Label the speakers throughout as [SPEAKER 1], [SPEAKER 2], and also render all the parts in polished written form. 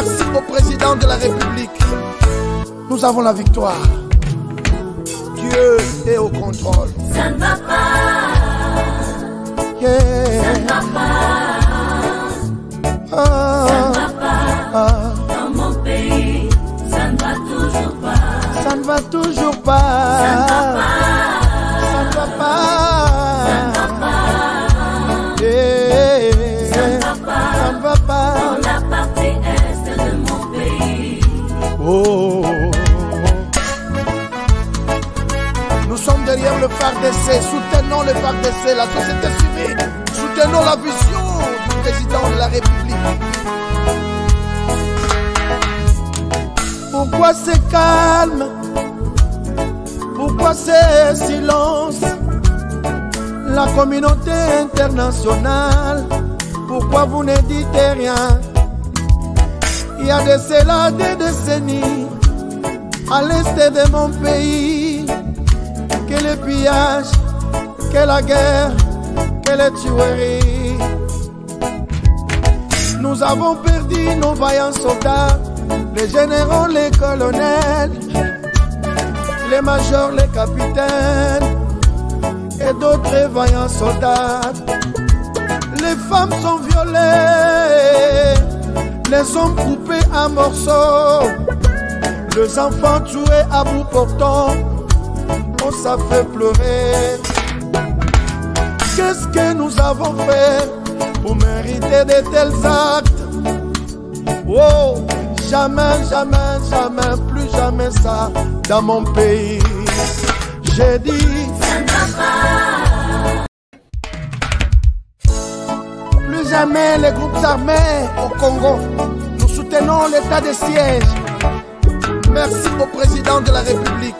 [SPEAKER 1] Merci au président de la République. Nous avons la victoire. Dieu est au contrôle.
[SPEAKER 2] Ça ne va pas.
[SPEAKER 1] Yeah.
[SPEAKER 2] Ça ne va pas. Ça ne va pas. Dans mon pays, ça ne va toujours pas.
[SPEAKER 1] Ça ne va toujours pas.
[SPEAKER 2] Ça ne va pas.
[SPEAKER 1] Ça ne va pas.
[SPEAKER 2] Ça ne va pas.
[SPEAKER 1] Yeah.
[SPEAKER 2] Ça ne va pas.
[SPEAKER 1] Ça ne va pas.
[SPEAKER 2] Dans la partie est de mon pays.
[SPEAKER 1] Oh. Nous sommes derrière le FARDC, soutenons le FARDC, la société civile, soutenons la vision du président de la République. Pourquoi c'est calme? Pourquoi c'est silence? La communauté internationale, pourquoi vous ne dites rien? Il y a de cela des décennies, à l'est de mon pays, que le pillage, que la guerre, que les tueries. Nous avons perdu nos vaillants soldats, les généraux, les colonels, les majors, les capitaines et d'autres vaillants soldats. Les femmes sont violées, les hommes coupés en morceaux, les enfants tués à bout portant. On s'en fait pleurer. Qu'est-ce que nous avons fait pour mériter de tels actes? Oh, jamais, jamais, jamais, plus jamais ça dans mon pays. J'ai dit,
[SPEAKER 2] Ça ne va pas.
[SPEAKER 1] plus jamais les groupes armés au Congo. Nous soutenons l'état de siège. Merci au président de la République.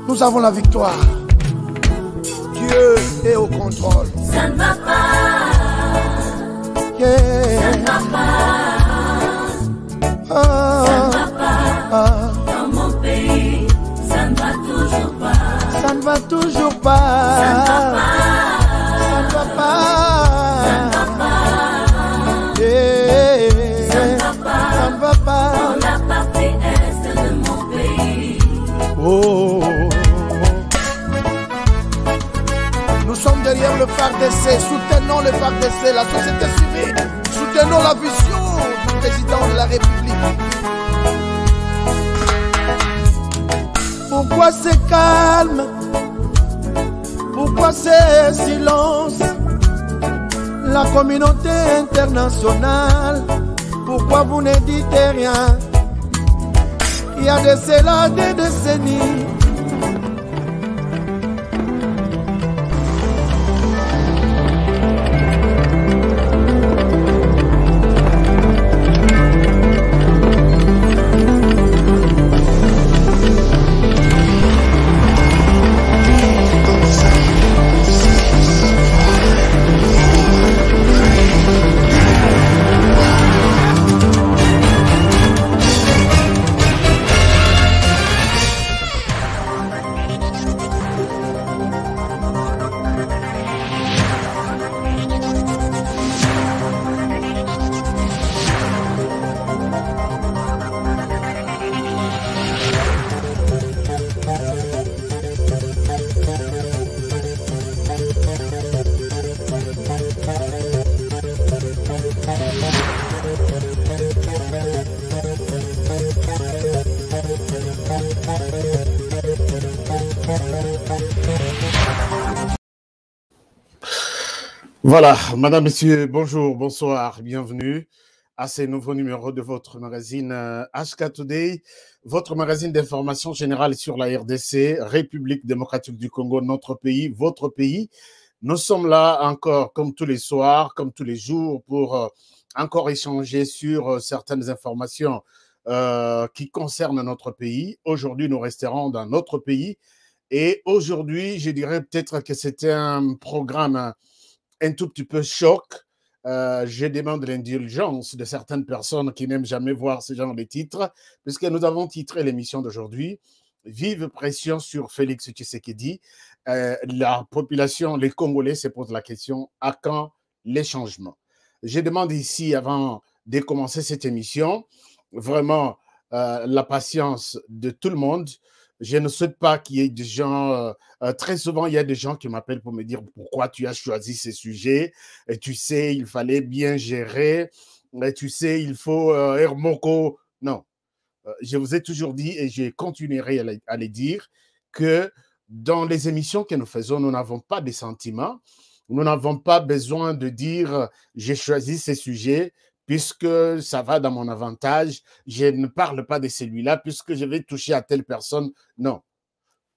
[SPEAKER 1] Nous avons la victoire. Dieu est au contrôle.
[SPEAKER 2] Ça ne va pas.
[SPEAKER 1] Yeah.
[SPEAKER 2] Ça ne va pas. Ça ne va pas. Dans mon pays, ça ne va toujours pas.
[SPEAKER 1] Ça ne va toujours pas.
[SPEAKER 2] Ça ne va pas.
[SPEAKER 1] Ça ne va pas.
[SPEAKER 2] Ça ne va pas.
[SPEAKER 1] Yeah.
[SPEAKER 2] Ça ne va pas.
[SPEAKER 1] Ça ne va pas.
[SPEAKER 2] Dans la partie est de mon pays.
[SPEAKER 1] Oh. Nous sommes derrière le FARDC, soutenons le FARDC, la société civile, soutenons la vision du président de la République. Pourquoi c'est calme? Pourquoi c'est silence? La communauté internationale, pourquoi vous ne dites rien? Il y a de cela des décennies.
[SPEAKER 3] Voilà, madame, messieurs, bonjour, bonsoir, bienvenue à ce nouveau numéro de votre magazine HK Today, votre magazine d'information générale sur la RDC, République démocratique du Congo, notre pays, votre pays. Nous sommes là encore, comme tous les soirs, comme tous les jours, pour encore échanger sur certaines informations qui concernent notre pays. Aujourd'hui, nous resterons dans notre pays. Et aujourd'hui, je dirais peut-être que c'était un programme un tout petit peu choc. Je demande l'indulgence de certaines personnes qui n'aiment jamais voir ce genre de titres, puisque nous avons titré l'émission d'aujourd'hui « Vive pression sur Félix Tshisekedi ». La population, les Congolais se posent la question « À quand les changements ?» Je demande ici, avant de commencer cette émission. Vraiment, la patience de tout le monde. Je ne souhaite pas qu'il y ait des gens... très souvent, il y a des gens qui m'appellent pour me dire pourquoi tu as choisi ces sujets. Et tu sais, il fallait bien gérer. Et tu sais, il faut Hermoko. Non. Je vous ai toujours dit et je continuerai à le dire que dans les émissions que nous faisons, nous n'avons pas de sentiments. Nous n'avons pas besoin de dire j'ai choisi ces sujets puisque ça va dans mon avantage. Je ne parle pas de celui-là puisque je vais toucher à telle personne. Non.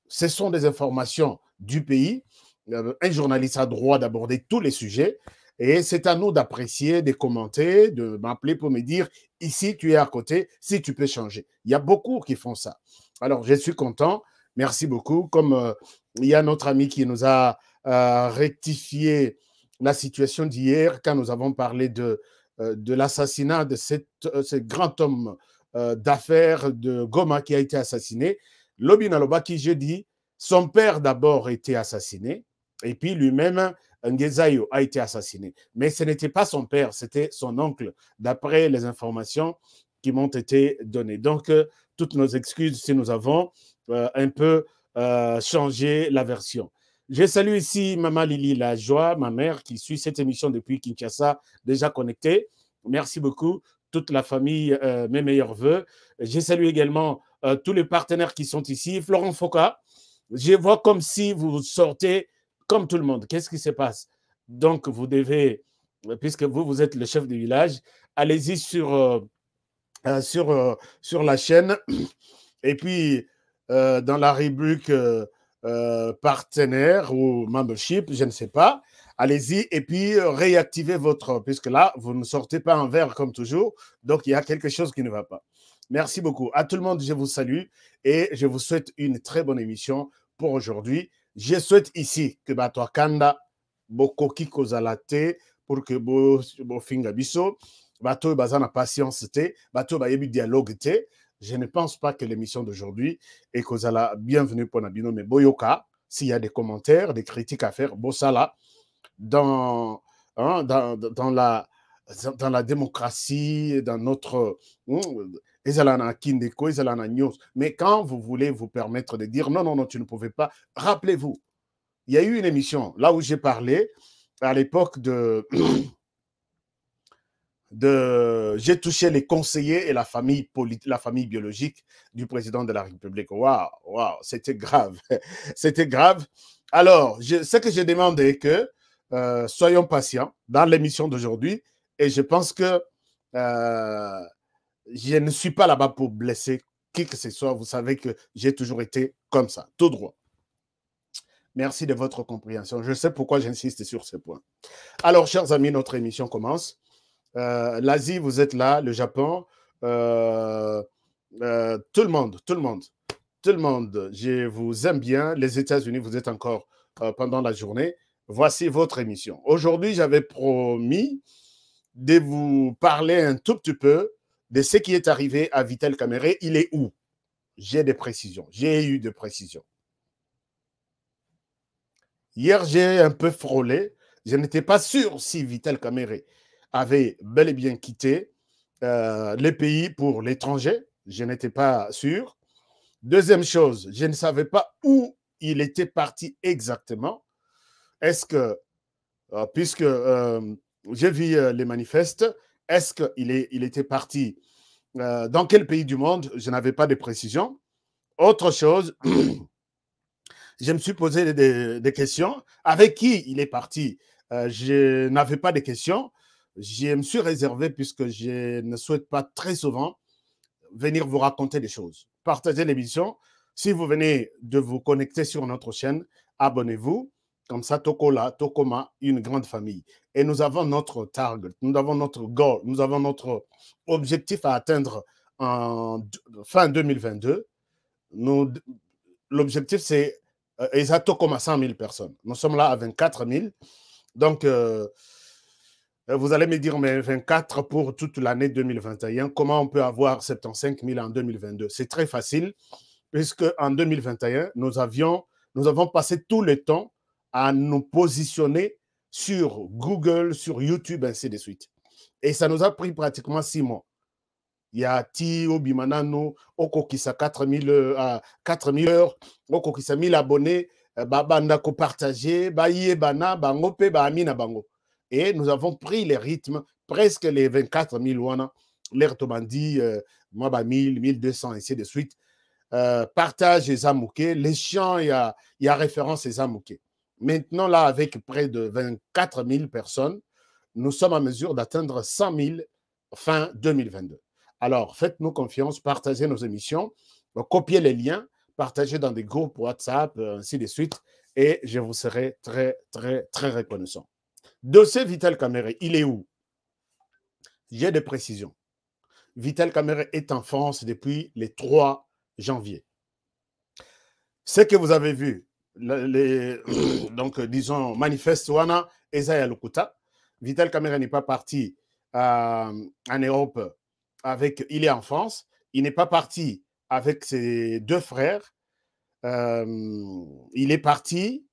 [SPEAKER 3] Ce sont des informations du pays. Un journaliste a droit d'aborder tous les sujets. Et c'est à nous d'apprécier, de commenter, de m'appeler pour me dire ici tu es à côté, si tu peux changer. Il y a beaucoup qui font ça. Alors, je suis content. Merci beaucoup. Comme il y a notre ami qui nous a rectifié la situation d'hier quand nous avons parlé de l'assassinat de ce grand homme d'affaires de Goma qui a été assassiné. Lobi Nalobaki, je dis, son père d'abord a été assassiné et puis lui-même, Ngezayo, a été assassiné. Mais ce n'était pas son père, c'était son oncle, d'après les informations qui m'ont été données. Donc, toutes nos excuses si nous avons un peu changé la version. Je salue ici Maman Lili La Joie, ma mère, qui suit cette émission depuis Kinshasa, déjà connectée. Merci beaucoup, toute la famille, mes meilleurs voeux. Je salue également tous les partenaires qui sont ici. Florent Foka, je vois comme si vous sortez comme tout le monde. Qu'est-ce qui se passe? Donc, vous devez, puisque vous êtes le chef du village, allez-y sur la chaîne et puis dans la rubrique partenaire ou membership, je ne sais pas, allez-y et puis réactivez votre, puisque là, vous ne sortez pas en vert comme toujours, donc il y a quelque chose qui ne va pas. Merci beaucoup. À tout le monde, je vous salue et je vous souhaite une très bonne émission pour aujourd'hui. Je souhaite ici que Bato Kanda, Bokoki Kozalate, pour que Bo Finga Biso, Bato Bazana patience te, Bato Bayebi dialogue te. Je ne pense pas que l'émission d'aujourd'hui est Kozala bienvenue pour Nabino, mais Boyoka, s'il y a des commentaires, des critiques à faire, Bossala, dans la démocratie, dans notre... Mais quand vous voulez vous permettre de dire non, tu ne pouvez pas, rappelez-vous, il y a eu une émission là où j'ai parlé à l'époque j'ai touché les conseillers et la famille biologique du président de la République. Waouh, c'était grave. C'était grave. Alors, ce que je demande est que soyons patients dans l'émission d'aujourd'hui et je pense que je ne suis pas là-bas pour blesser qui que ce soit. Vous savez que j'ai toujours été comme ça, tout droit. Merci de votre compréhension. Je sais pourquoi j'insiste sur ce point. Alors, chers amis, notre émission commence. L'Asie, vous êtes là, le Japon, tout le monde, je vous aime bien. Les États-Unis, vous êtes encore pendant la journée. Voici votre émission. Aujourd'hui, j'avais promis de vous parler un tout petit peu de ce qui est arrivé à Vital Kamerhe. Il est où? J'ai des précisions. J'ai eu des précisions. Hier, j'ai un peu frôlé. Je n'étais pas sûr si Vital Kamerhe avait bel et bien quitté les pays pour l'étranger. Je n'étais pas sûr. Deuxième chose, je ne savais pas où il était parti exactement. Est-ce que, puisque j'ai vu les manifestes, est-ce qu'il était parti dans quel pays du monde? Je n'avais pas de précision. Autre chose, je me suis posé des questions. Avec qui il est parti? Je n'avais pas de questions. Je me suis réservé puisque je ne souhaite pas très souvent venir vous raconter des choses. Partagez l'émission. Si vous venez de vous connecter sur notre chaîne, abonnez-vous. Comme ça, Tokola, Tokoma, une grande famille. Et nous avons notre target, nous avons notre goal, nous avons notre objectif à atteindre en fin 2022. L'objectif, c'est Tokoma 100 000 personnes. Nous sommes là à 24 000. Donc, vous allez me dire, mais 24 pour toute l'année 2021, comment on peut avoir 75 000 en 2022? C'est très facile, puisque en 2021, nous avons passé tout le temps à nous positionner sur Google, sur YouTube, ainsi de suite. Et ça nous a pris pratiquement 6 mois. Il y a Ti, Obimanano, Okokisa 4000 heures, Okokisa 1000 abonnés, Babanda ko partagé, Baye Bana, Bangope, Baamina Bango. Et nous avons pris les rythmes, presque les 24 000 wana, l'air Tobandi, moi, 1000, 1200, ainsi de suite. Partage et Zamouké, les chants, il y a référence et Zamouké. Maintenant, là, avec près de 24 000 personnes, nous sommes en mesure d'atteindre 100 000 fin 2022. Alors, faites-nous confiance, partagez nos émissions, copiez les liens, partagez dans des groupes WhatsApp, ainsi de suite, et je vous serai très, très, très reconnaissant. Dossier Vital Kamerhe, il est où? J'ai des précisions. Vital Kamerhe est en France depuis le 3 janvier. Ce que vous avez vu, donc disons, manifeste Wana, Ezaya Lukuta, Vital Kamerhe n'est pas parti en Europe, il est en France, il n'est pas parti avec ses 2 frères, il est parti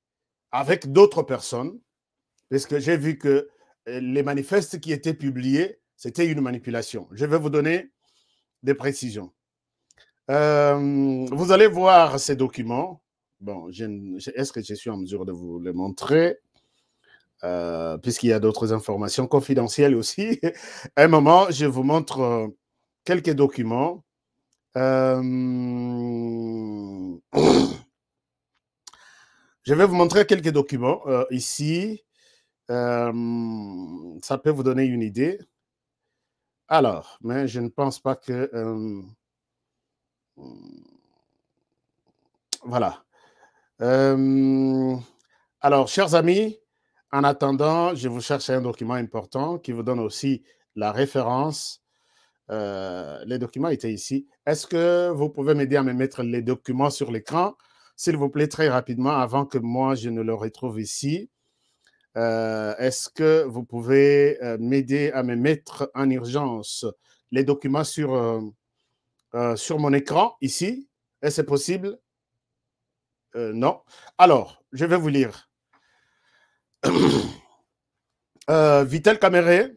[SPEAKER 3] avec d'autres personnes, parce que j'ai vu que les manifestes qui étaient publiés, c'était une manipulation. Je vais vous donner des précisions. Vous allez voir ces documents. Bon, est-ce que je suis en mesure de vous les montrer? Puisqu'il y a d'autres informations confidentielles aussi. À un moment, je vous montre quelques documents. Je vais vous montrer quelques documents ici. Ça peut vous donner une idée. Alors, mais je ne pense pas que... voilà. Alors, chers amis, en attendant, je vous cherche un document important qui vous donne aussi la référence. Les documents étaient ici. Est-ce que vous pouvez m'aider à me mettre les documents sur l'écran, s'il vous plaît, très rapidement, avant que moi, je ne le retrouve ici? Est-ce que vous pouvez m'aider à me mettre en urgence les documents sur mon écran, ici? Est-ce possible? Non. Alors, je vais vous lire. Vital Kamerhe,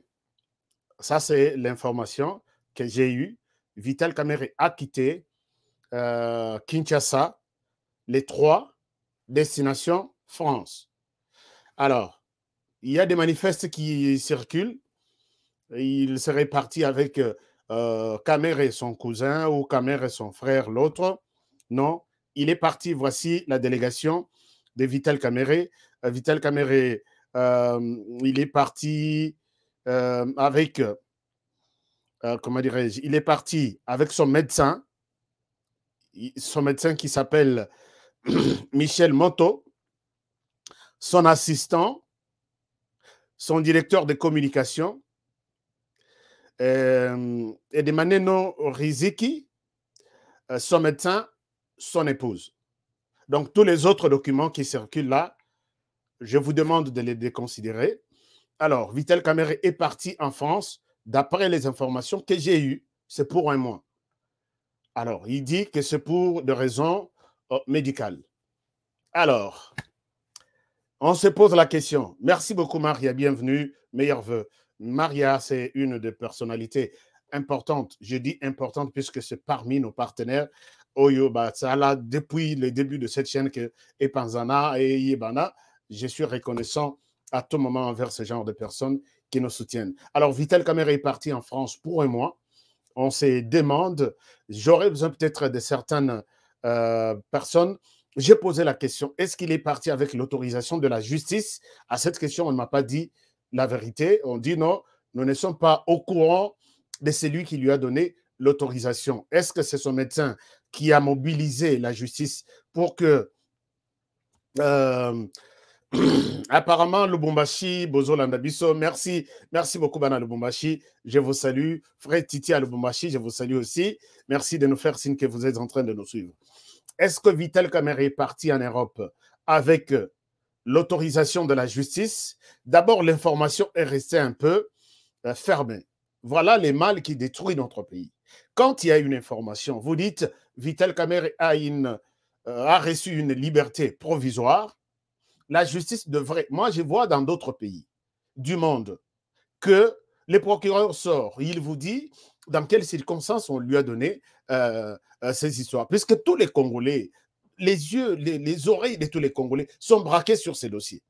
[SPEAKER 3] ça c'est l'information que j'ai eue. Vital Kamerhe a quitté Kinshasa, les 3 destinations France. Alors, il y a des manifestes qui circulent. Il serait parti avec Kamerhe son cousin ou Kamerhe son frère, l'autre. Non, il est parti. Voici la délégation de Vital Kamerhe. Vital Kamerhe, il est parti avec, comment dirais-je, il est parti avec son médecin qui s'appelle Michel Moto, son assistant, son directeur de communication, et de Maneno Riziki, son médecin, son épouse. Donc, tous les autres documents qui circulent là, je vous demande de les déconsidérer. Alors, Vital Kamerhe est parti en France, d'après les informations que j'ai eues, c'est pour 1 mois. Alors, il dit que c'est pour des raisons médicales. Alors, on se pose la question. Merci beaucoup, Maria. Bienvenue. Meilleurs vœux. Maria, c'est une des personnalités importantes. Je dis importante puisque c'est parmi nos partenaires. Oyo Batsala, depuis le début de cette chaîne que Epanzana et Yebana, je suis reconnaissant à tout moment envers ce genre de personnes qui nous soutiennent. Alors, Vital Kamerhe est parti en France pour 1 mois. On se demande, j'aurais besoin peut-être de certaines personnes. J'ai posé la question, est-ce qu'il est parti avec l'autorisation de la justice? À cette question, on ne m'a pas dit la vérité. On dit non, nous ne sommes pas au courant de celui qui lui a donné l'autorisation. Est-ce que c'est son médecin qui a mobilisé la justice pour que... apparemment, Lubumbashi, Bozo Landabiso, merci beaucoup, Bana Lubumbashi. Je vous salue. Frère Titi à Lubumbashi, je vous salue aussi. Merci de nous faire signe que vous êtes en train de nous suivre. Est-ce que Vital Kamerhe est parti en Europe avec l'autorisation de la justice? D'abord, l'information est restée un peu fermée. Voilà les mal qui détruisent notre pays. Quand il y a une information, vous dites Vital Kamerhe a reçu une liberté provisoire. La justice devrait... Moi, je vois dans d'autres pays du monde que le procureur sort, il vous dit dans quelles circonstances on lui a donné ces histoires. Puisque tous les Congolais, les yeux, les oreilles de tous les Congolais sont braqués sur ces dossiers.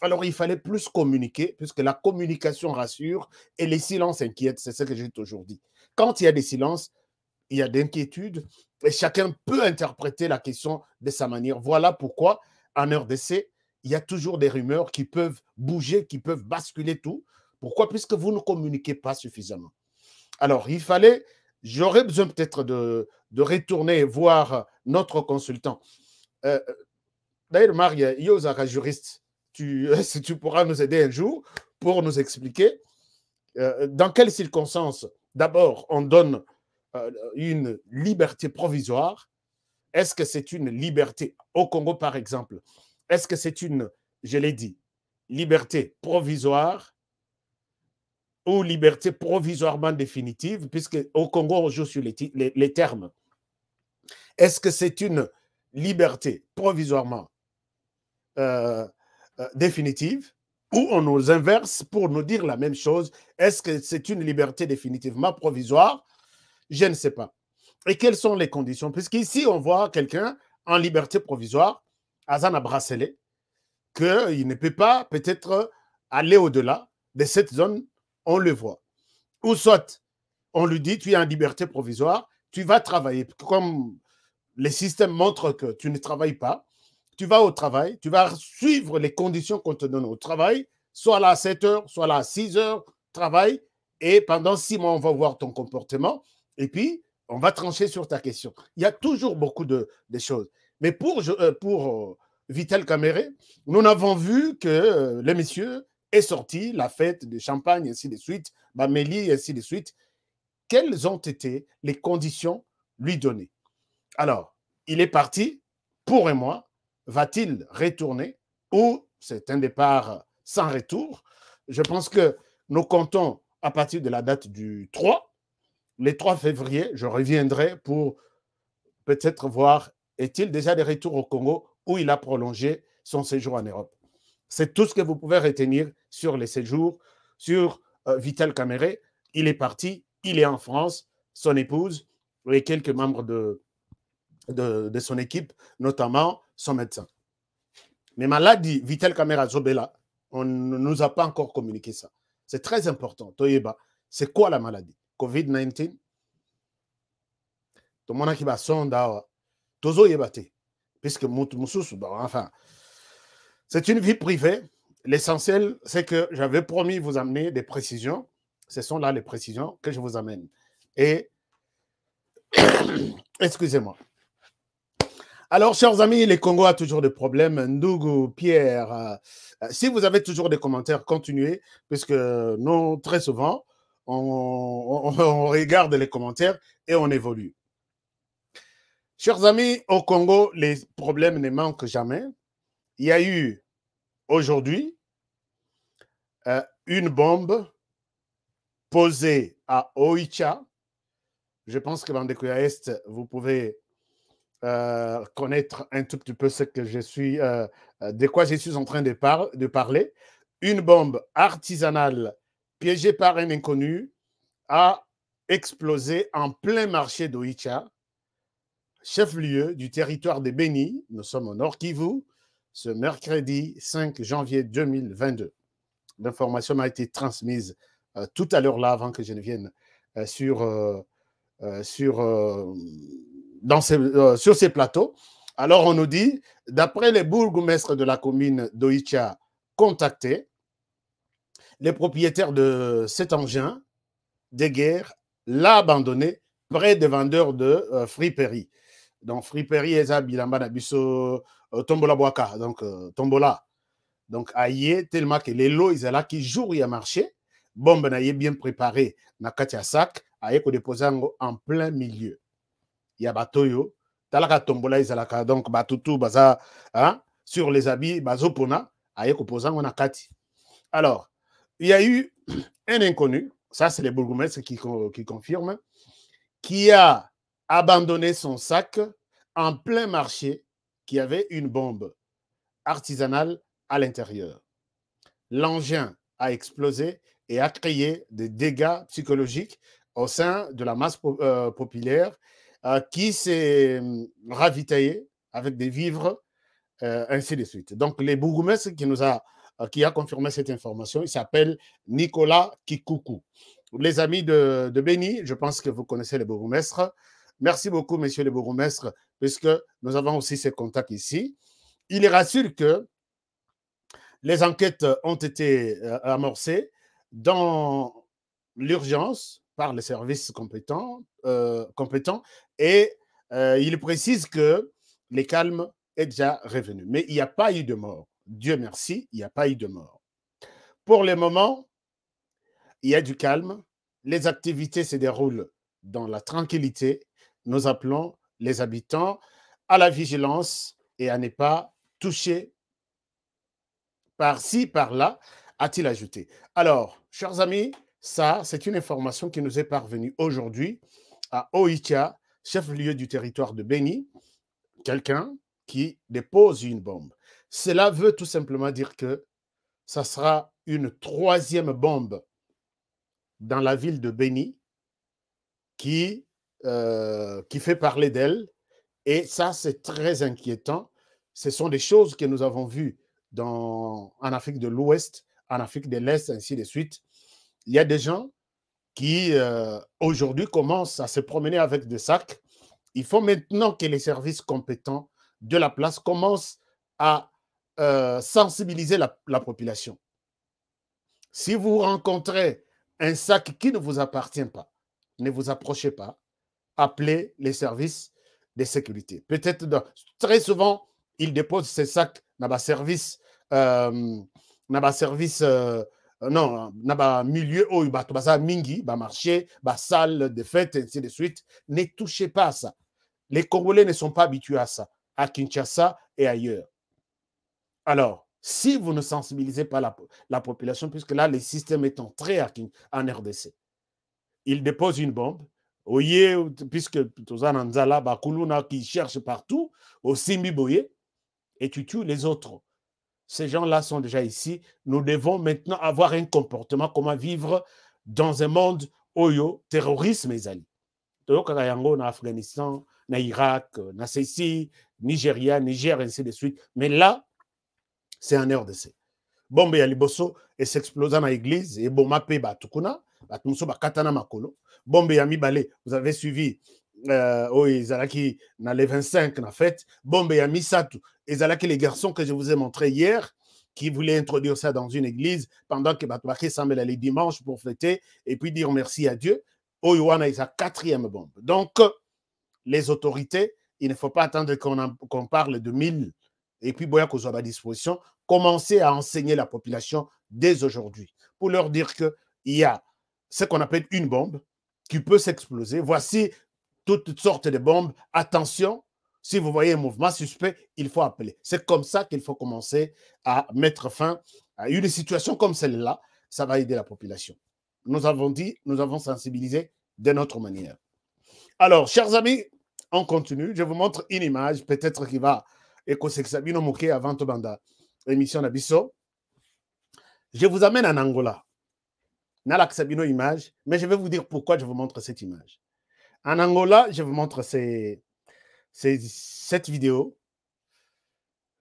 [SPEAKER 3] Alors, il fallait plus communiquer, puisque la communication rassure et les silences inquiètent. C'est ce que j'ai toujours dit. Quand il y a des silences, il y a d'inquiétudes et chacun peut interpréter la question de sa manière. Voilà pourquoi, en RDC, il y a toujours des rumeurs qui peuvent bouger, qui peuvent basculer tout. Pourquoi? Puisque vous ne communiquez pas suffisamment. Alors, il fallait, j'aurais besoin peut-être de retourner voir notre consultant. D'ailleurs, Maria, Yozaka, juriste, si tu pourras nous aider un jour pour nous expliquer dans quelles circonstances, d'abord, on donne une liberté provisoire. Est-ce que c'est une liberté au Congo, par exemple? Est-ce que c'est une, je l'ai dit, liberté provisoire ou liberté provisoirement définitive, puisque au Congo, on joue sur les termes. Est-ce que c'est une liberté provisoirement définitive ou on nous inverse pour nous dire la même chose? Est-ce que c'est une liberté définitivement provisoire? Je ne sais pas. Et quelles sont les conditions? Puisqu'ici, on voit quelqu'un en liberté provisoire, Azana bracelet, qu'il ne peut pas peut-être aller au-delà de cette zone, on le voit. Ou soit, on lui dit, tu es en liberté provisoire, tu vas travailler. Comme les systèmes montrent que tu ne travailles pas, tu vas au travail, tu vas suivre les conditions qu'on te donne au travail, soit là à 7 heures, soit là à 6 heures, travail, et pendant 6 mois, on va voir ton comportement, et puis, on va trancher sur ta question. Il y a toujours beaucoup de choses. Mais pour Vital Kamerhe, nous n'avons vu que le monsieur est sorti, la fête de champagne, ainsi de suite, Bamélie, ainsi de suite. Quelles ont été les conditions lui données? Alors, il est parti, pour un mois. Va-t-il retourner ou c'est un départ sans retour? Je pense que nous comptons à partir de la date du 3, le 3 février, je reviendrai pour peut-être voir est-il déjà de retour au Congo ou il a prolongé son séjour en Europe. C'est tout ce que vous pouvez retenir sur les séjours, sur Vital Kamerhe. Il est parti, il est en France, son épouse et quelques membres de son équipe, notamment son médecin. Mais maladie, Vital Kamerhe Zobela, on ne nous a pas encore communiqué ça. C'est très important. Toyeba, c'est quoi la maladie? COVID-19? Tout le monde qui va sonda, Tozo Yebate, puisque enfin, c'est une vie privée. L'essentiel, c'est que j'avais promis vous amener des précisions. Ce sont là les précisions que je vous amène. Et, excusez-moi. Alors, chers amis, les Congo a toujours des problèmes. Ndougou, Pierre, si vous avez toujours des commentaires, continuez, puisque nous, très souvent, on regarde les commentaires et on évolue. Chers amis, au Congo, les problèmes ne manquent jamais. Il y a eu aujourd'hui une bombe posée à Oicha. Je pense que dans Ndekuya Est, vous pouvez connaître un tout petit peu ce que je suis, de quoi je suis en train de parler. Une bombe artisanale piégée par un inconnu a explosé en plein marché d'Oicha, chef-lieu du territoire de Beni. Nous sommes au Nord Kivu, ce mercredi 5 janvier 2022. L'information m'a été transmise tout à l'heure là, avant que je ne vienne sur ces plateaux. Alors, on nous dit, d'après les bourgmestres de la commune d'Oicha contactés, les propriétaires de cet engin de guerre l'a abandonné près des vendeurs de friperie. Donc, friperie, eza bilamba na biso tombola boaka, donc tombola. Donc, aïe, tellement que les lots, ils sont là qui jour il a marché, bombe na bien préparée, na katia sac, aïe, ko déposé en plein milieu. Il y a batoyo, talaka tombola, ils sont donc batutu, baza, hein, sur les habits, bazopona, aïe, ko posant na kati. Alors, il y a eu un inconnu, ça c'est les bourgmestres qui confirment, qui a abandonné son sac en plein marché qui avait une bombe artisanale à l'intérieur. L'engin a explosé et a créé des dégâts psychologiques au sein de la masse populaire qui s'est ravitaillée avec des vivres, ainsi de suite. Donc, les bourgmestres qui a confirmé cette information, il s'appelle Nicolas Kikuku. Les amis de Beni, je pense que vous connaissez les bourgmestres. Merci beaucoup, messieurs les bourgmestres, puisque nous avons aussi ces contacts ici. Il est rassure que les enquêtes ont été amorcées dans l'urgence par les services compétents et il précise que le calme est déjà revenu. Mais il n'y a pas eu de mort. Dieu merci, il n'y a pas eu de mort. Pour le moment, il y a du calme. Les activités se déroulent dans la tranquillité. Nous appelons les habitants à la vigilance et à ne pas toucher par-ci, par-là, a-t-il ajouté. Alors, chers amis, ça, c'est une information qui nous est parvenue aujourd'hui à Oicha, chef-lieu du territoire de Beni, quelqu'un qui dépose une bombe. Cela veut tout simplement dire que ça sera une troisième bombe dans la ville de Beni qui fait parler d'elle. Et ça, c'est très inquiétant. Ce sont des choses que nous avons vues en Afrique de l'Ouest, en Afrique de l'Est, ainsi de suite. Il y a des gens qui, aujourd'hui, commencent à se promener avec des sacs. Il faut maintenant que les services compétents de la place commencent à sensibiliser la population. Si vous rencontrez un sac qui ne vous appartient pas, ne vous approchez pas, appelez les services de sécurité. Peut-être, très souvent, ils déposent ces sacs dans le service, non, dans le milieu où il y a mingi, marché, salle de fête, ainsi de suite. Ne touchez pas à ça. Les Congolais ne sont pas habitués à ça, à Kinshasa et ailleurs. Alors, si vous ne sensibilisez pas la population, puisque là, le système est entré en RDC, il dépose une bombe, puisque Tozananzala, Bakuluna qui cherche partout, au Simbiboye, et tu tues les autres. Ces gens-là sont déjà ici. Nous devons maintenant avoir un comportement, comment vivre dans un monde oyo, terrorisme, ezali. En Afghanistan, en Irak, en Sicile, Nigeria, Niger, ainsi de suite. Mais là, c'est en RDC. Bombe ya liboso et s'explose dans l'église et bombe batukuna, batumso bakatana makolo. Bombe ya mibale, vous avez suivi Ezalaki dans les 25 en fait. Bombe ya misatu, Ezalaki les garçons que je vous ai montré hier qui voulaient introduire ça dans une église pendant que Batouaké semble aller dimanche pour fêter et puis dire merci à Dieu. Oyoana est sa quatrième bombe. Donc, les autorités, il ne faut pas attendre qu'on parle de 1000 et puis Boya qu'on soit à disposition, commencer à enseigner la population dès aujourd'hui pour leur dire qu'il y a ce qu'on appelle une bombe qui peut s'exploser. Voici toutes sortes de bombes. Attention, si vous voyez un mouvement suspect, il faut appeler. C'est comme ça qu'il faut commencer à mettre fin à une situation comme celle-là. Ça va aider la population. Nous avons dit, nous avons sensibilisé de notre manière. Alors, chers amis, on continue. Je vous montre une image, peut-être qui va éco-sexabino moquer avant Tobanda, émission d'Abisso. Je vous amène en Angola. Nalaxabino image, mais je vais vous dire pourquoi je vous montre cette image. En Angola, je vous montre cette vidéo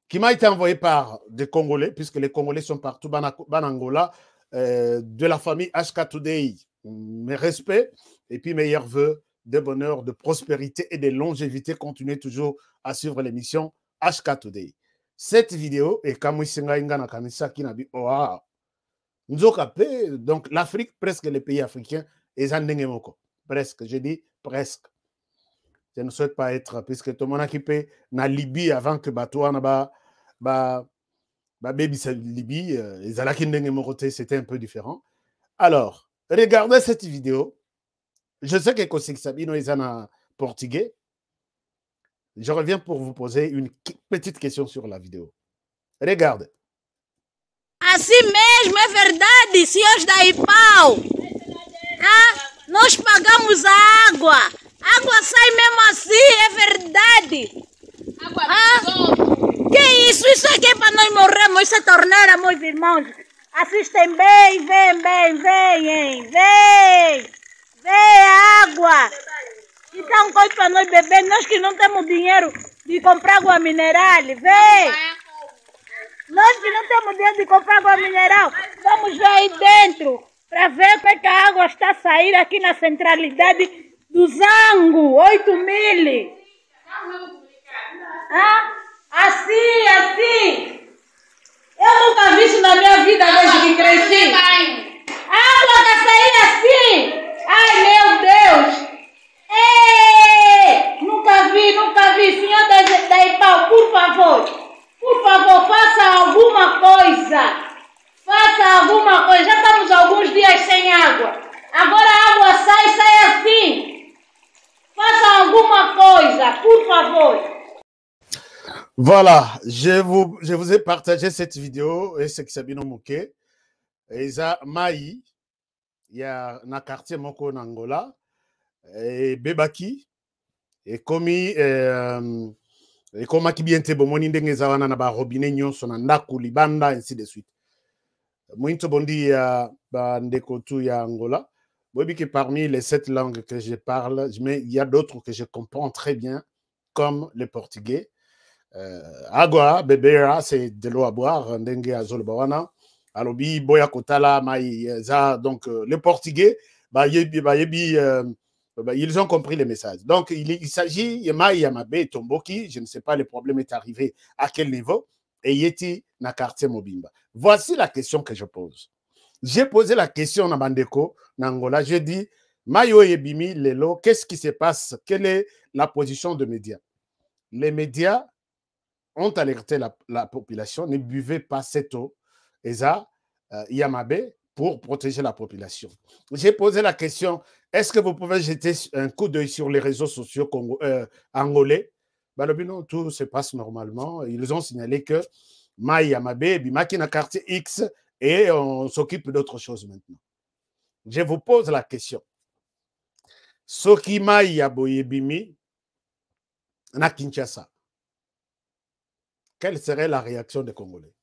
[SPEAKER 3] qui m'a été envoyée par des Congolais, puisque les Congolais sont partout en Angola, de la famille HK Today. Mes respects et puis meilleurs vœux de bonheur, de prospérité et de longévité. Continuez toujours à suivre l'émission HK Today. Cette vidéo est comme donc l'Afrique, presque les pays africains, et presque, je dis presque. Je ne souhaite pas être, puisque tout le monde a équipé na Libye avant que Batouana baby Libye, c'était un peu différent. Alors, regardez cette vidéo. Je sais que Kosik Sabino est en portugais. Je reviens pour vous poser une petite question sur la vidéo. Regardez.
[SPEAKER 4] Assim mesmo, é verdade, senhores da IPAU. Ah, nós pagamos a água. A água sai mesmo assim, é verdade. Que isso? Isso aqui é para nós morrermos, isso é torneira, meus irmãos. Assistem bem, vem água. Então, coisa para nós beber, nós que não temos dinheiro de comprar água mineral, vem. Nós que não temos dinheiro de comprar água mineral, vamos ver aí dentro, para ver como é que a água está a sair aqui na centralidade do Zango, 8.000. Ah, assim. Eu nunca vi isso na minha vida desde que cresci. A água está saindo assim. Ai, meu Deus. Ei, nunca vi. Senhor da IPAU, por favor, faça alguma coisa. Já estamos alguns dias sem água. Agora a água sai assim. Faça alguma coisa, por favor.
[SPEAKER 3] Voilà, je vous ai partagé cette vidéo et ce qui s'est bien moqué. Et ça, Maï, il y a un quartier moko en Angola, et Bebaki, et Komi, et Komaki biente bomoni ndenge zawana na ba robinet nyonso na ndaku libanda ainsi de suite. Mwinto bondi ya ba ndeko tu ya Angola. Bobi que parmi les 7 langues que je parle, mais il y a d'autres que je comprends très bien, comme le portugais. Agua, bebera, c'est de l'eau à boire, ndenge azol bawana. Alobi, boya kotala, maïza. Donc, les portugais, ils ont compris le message. Donc, il s'agit, Yamaï Yamabe Tomboki, je ne sais pas, le problème est arrivé à quel niveau, et Yeti na quartier Mobimba. Voici la question que je pose. J'ai posé la question à Bandeko, Nangola, je dis, Mayo Yebimi, Lelo, qu'est-ce qui se passe? Quelle est la position des médias? Les médias ont alerté la population, ne buvez pas cette eau, Eza Yamabe, pour protéger la population. J'ai posé la question, est-ce que vous pouvez jeter un coup d'œil sur les réseaux sociaux angolais? Non, tout se passe normalement. Ils ont signalé que Maï Yamabe, Bimaki na quartier X, et on s'occupe d'autre chose maintenant. Je vous pose la question. Soki Maï Yaboye Bimi na Kinshasa, quelle serait la réaction des Congolais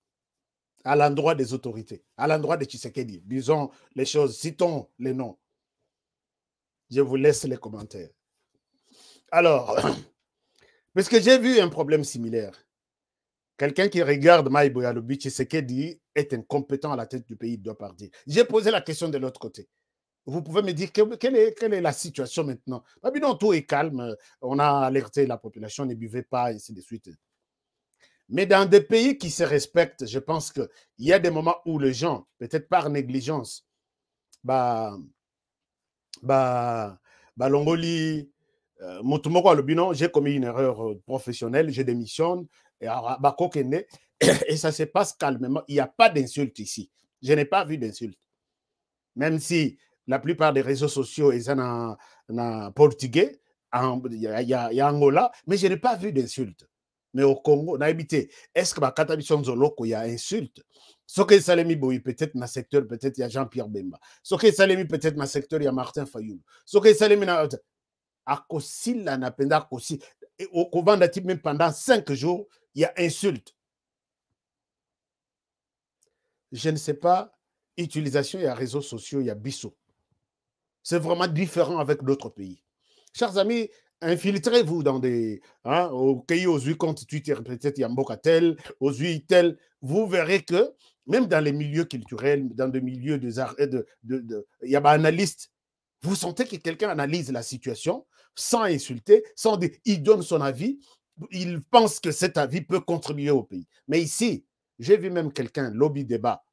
[SPEAKER 3] à l'endroit des autorités, à l'endroit de Tshisekedi? Disons les choses, citons les noms. Je vous laisse les commentaires. Alors, parce que j'ai vu un problème similaire. Quelqu'un qui regarde Maï Boyalobi, Tshisekedi est incompétent à la tête du pays, il doit partir. J'ai posé la question de l'autre côté. Vous pouvez me dire quelle est la situation maintenant? Non, tout est calme, on a alerté la population, ne buvez pas, et ainsi de suite. Mais dans des pays qui se respectent, je pense qu'il y a des moments où les gens, peut-être par négligence, Longoli, j'ai commis une erreur professionnelle, je démissionne, et ça se passe calmement. Il n'y a pas d'insulte ici. Je n'ai pas vu d'insulte. Même si la plupart des réseaux sociaux sont en portugais, il y a Angola, mais je n'ai pas vu d'insulte. Mais au Congo, on a habité. Est-ce que il y a insulte? Ce que Salemi Boui, peut-être dans le secteur, peut-être il y a Jean-Pierre Bemba. Ce que Salemi, peut-être dans le secteur, il y a Martin Fayoul. Ce que Salemi, à Kossi, là, n'a Kossi. Au Kovanda, même pendant 5 jours, il y a insulte. Je ne sais pas, utilisation, il y a réseaux sociaux, il y a Bissot. C'est vraiment différent avec d'autres pays. Chers amis, infiltrez-vous dans des... au pays, aux comptes Twitter, peut-être il y a Mbokatel, aux tel, vous verrez que même dans les milieux culturels, dans des milieux des arts, il y a des analystes, vous sentez que quelqu'un analyse la situation sans insulter, sans dire, il donne son avis, il pense que cet avis peut contribuer au pays. Mais ici, j'ai vu même quelqu'un, lobby débat,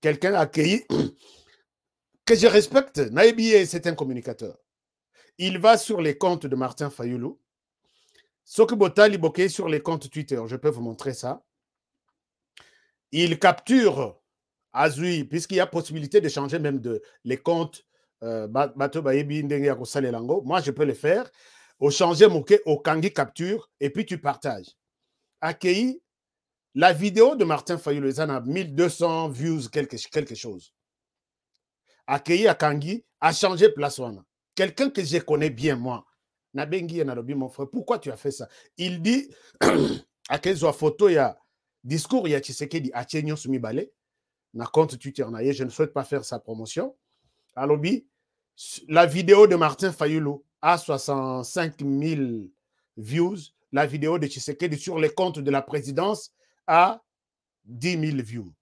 [SPEAKER 3] quelqu'un accueilli, que je respecte, Naïbi, c'est un communicateur. Il va sur les comptes de Martin Fayoulou. Soki Botali Boké sur les comptes Twitter, je peux vous montrer ça. Il capture Azui, puisqu'il y a possibilité de changer même les comptes. Moi, je peux le faire. Au changer Moké, au Kangi capture, et puis tu partages. Accueilli, la vidéo de Martin Fayoulou, il a 1200 views, quelque chose. Accueilli à Kangi, a changé place. Quelqu'un que je connais bien, moi, Nabengi Nalobi, mon frère, pourquoi tu as fait ça? Il dit, à quelle photo, il y a discours, il y a Tshisekedi, à Tchényon Soumibale, na compte Twitter, je ne souhaite pas faire sa promotion. À lobby, la vidéo de Martin Fayulu a 65 000 views. La vidéo de Tshisekedi sur les comptes de la présidence a 10 000 views.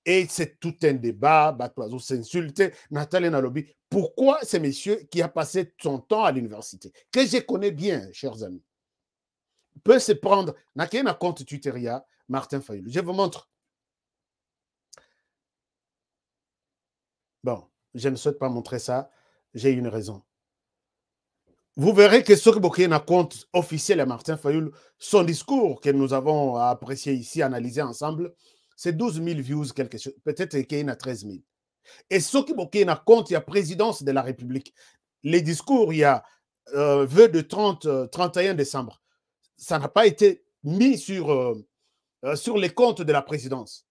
[SPEAKER 3] Et c'est tout un débat, Batoiseau s'insulte, Nathalie Nalobi. Pourquoi ce monsieur qui a passé son temps à l'université, que je connais bien, chers amis, peut se prendre, n'a qu'un compte Twitter, Martin Fayulu. Je vous montre. Bon, je ne souhaite pas montrer ça, j'ai une raison. Vous verrez que ce qui est un compte officiel à Martin Fayulu, son discours que nous avons apprécié ici, analysé ensemble, c'est 12 000 views, quelque chose, peut-être qu'il y en a 13 000. Et ce qui est un compte, il y a présidence de la République. Les discours, il y a vœux de 31 décembre. Ça n'a pas été mis sur les comptes de la présidence.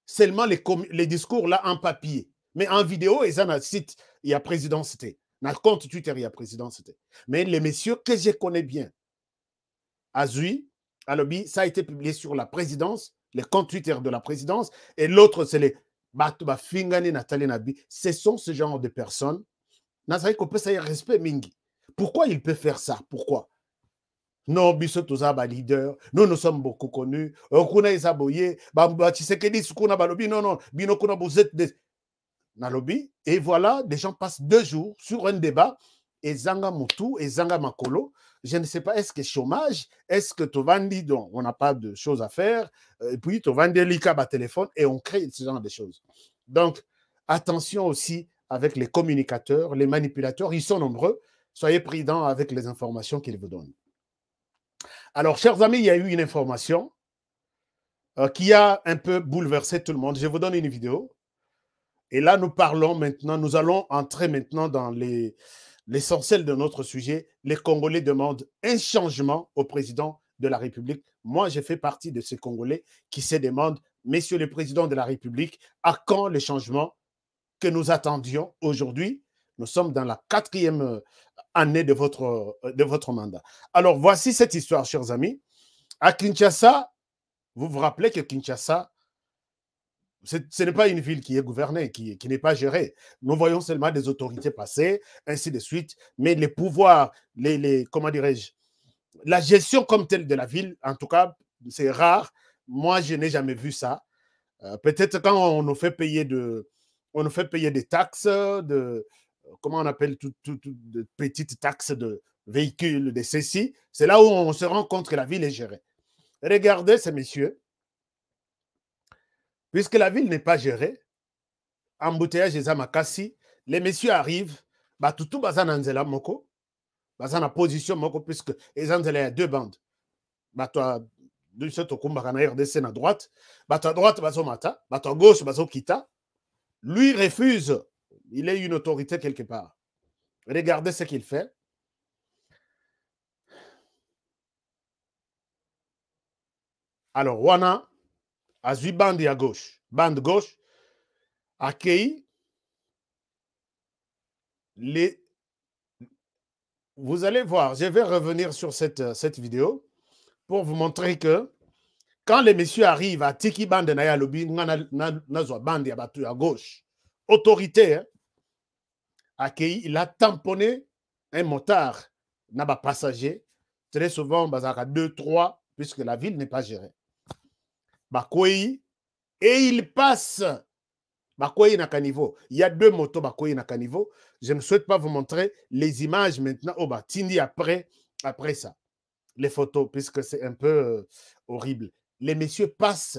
[SPEAKER 3] Seulement les discours là en papier. Mais en vidéo, ils ont un site, il y a présidence. Dans le compte Twitter, il y a présidence. Mais les messieurs que je connais bien, Azui, Alobi, ça a été publié sur la présidence, les comptes Twitter de la présidence, et l'autre, c'est les Batuba Fingani, Nathalie Nabi. Ce sont ce genre de personnes. Nazari qu'on peut ça y respect mingi. Pourquoi il peut faire ça? Pourquoi? Non, biso tozaba leader. Nous sommes beaucoup connus. Okuna isaboye, bamba Tshisekedi sukuna balobi non, bino kuna vous êtes des Nalobi, et voilà, des gens passent 2 jours sur un débat, et Zanga Moutou, et Zanga Makolo, je ne sais pas, est-ce que chômage, est-ce que Tovandi, donc on n'a pas de choses à faire, et puis Tovandi Lika téléphone, et on crée ce genre de choses. Donc, attention aussi avec les communicateurs, les manipulateurs, ils sont nombreux, soyez prudents avec les informations qu'ils vous donnent. Alors, chers amis, il y a eu une information qui a un peu bouleversé tout le monde. Je vous donne une vidéo. Et là, nous parlons maintenant, nous allons entrer maintenant dans l'essentiel de notre sujet. Les Congolais demandent un changement au président de la République. Moi, je fais partie de ces Congolais qui se demandent, Monsieur le Président de la République, à quand le changement que nous attendions aujourd'hui? Nous sommes dans la 4e année de votre mandat. Alors, voici cette histoire, chers amis. À Kinshasa, vous vous rappelez que Kinshasa, ce n'est pas une ville qui est gouvernée, qui n'est pas gérée. Nous voyons seulement des autorités passer, ainsi de suite. Mais les pouvoirs, comment dirais-je, la gestion comme telle de la ville, en tout cas, c'est rare. Moi, je n'ai jamais vu ça. Peut-être quand on nous fait payer des taxes, comment on appelle de petites taxes de véhicules, de ceci, c'est là où on se rend compte que la ville est gérée. Regardez ces messieurs. Puisque la ville n'est pas gérée, embouteillage et Amakasi, les messieurs arrivent, tout bazan nzela moko, bazan na position moko, puisque les anzela y a 2 bandes. Toi, de ce tokumba na RDC na droite, à droite bazo mata, à gauche bazo kita. Lui refuse, il est une autorité quelque part. Regardez ce qu'il fait. Alors, Wana, Azui bande à gauche. Bande gauche accueille les... Vous allez voir, je vais revenir sur cette vidéo pour vous montrer que quand les messieurs arrivent à Tiki Bande Naya Lobi, Nazo Bande à gauche, autorité, hein, accueilli, il a tamponné un motard, n'a pas passager, très souvent, à 2, 3, puisque la ville n'est pas gérée. Bakoui, et il passe. Bakoui n'a qu'un niveau. Il y a 2 motos Bakoui n'a qu'un niveau. Je ne souhaite pas vous montrer les images maintenant. Oh, Tindi après ça. Les photos, puisque c'est un peu horrible. Les messieurs passent.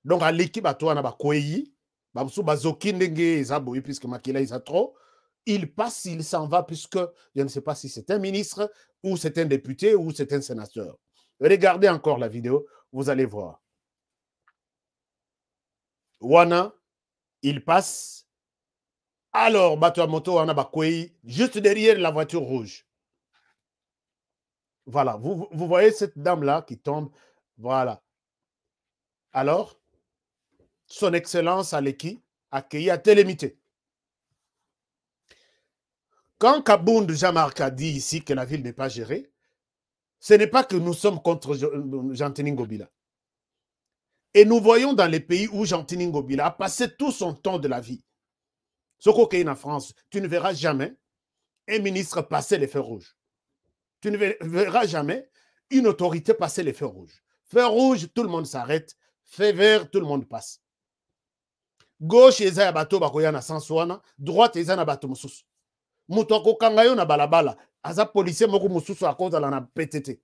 [SPEAKER 3] Donc, à l'équipe, à toi, Bakoui, puisque Makila, il a trop. Il passe, il s'en va, puisque je ne sais pas si c'est un ministre, ou c'est un député, ou c'est un sénateur. Regardez encore la vidéo, vous allez voir. Wana, il passe. Alors, Bato Moto, Wana Bakoui, juste derrière la voiture rouge. Voilà, vous voyez cette dame-là qui tombe. Voilà. Alors, son Excellence Aleki accueilli à Télémité. Quand Kabound Jamark a dit ici que la ville n'est pas gérée, ce n'est pas que nous sommes contre Jean-Téning Ngobila. Et nous voyons dans les pays où Jean-Tini Ngobila a passé tout son temps de la vie. Ce qu'on a en France, tu ne verras jamais un ministre passer les feux rouges. Tu ne verras jamais une autorité passer les feux rouges. Feu rouge, tout le monde s'arrête. Feu vert, tout le monde passe. Gauche, eza ya bato bakoya na sanswana. Droite, eza na bato mususu. Mutoko kangayo na balabala. Aza policier moko mususu à cause de la PTT.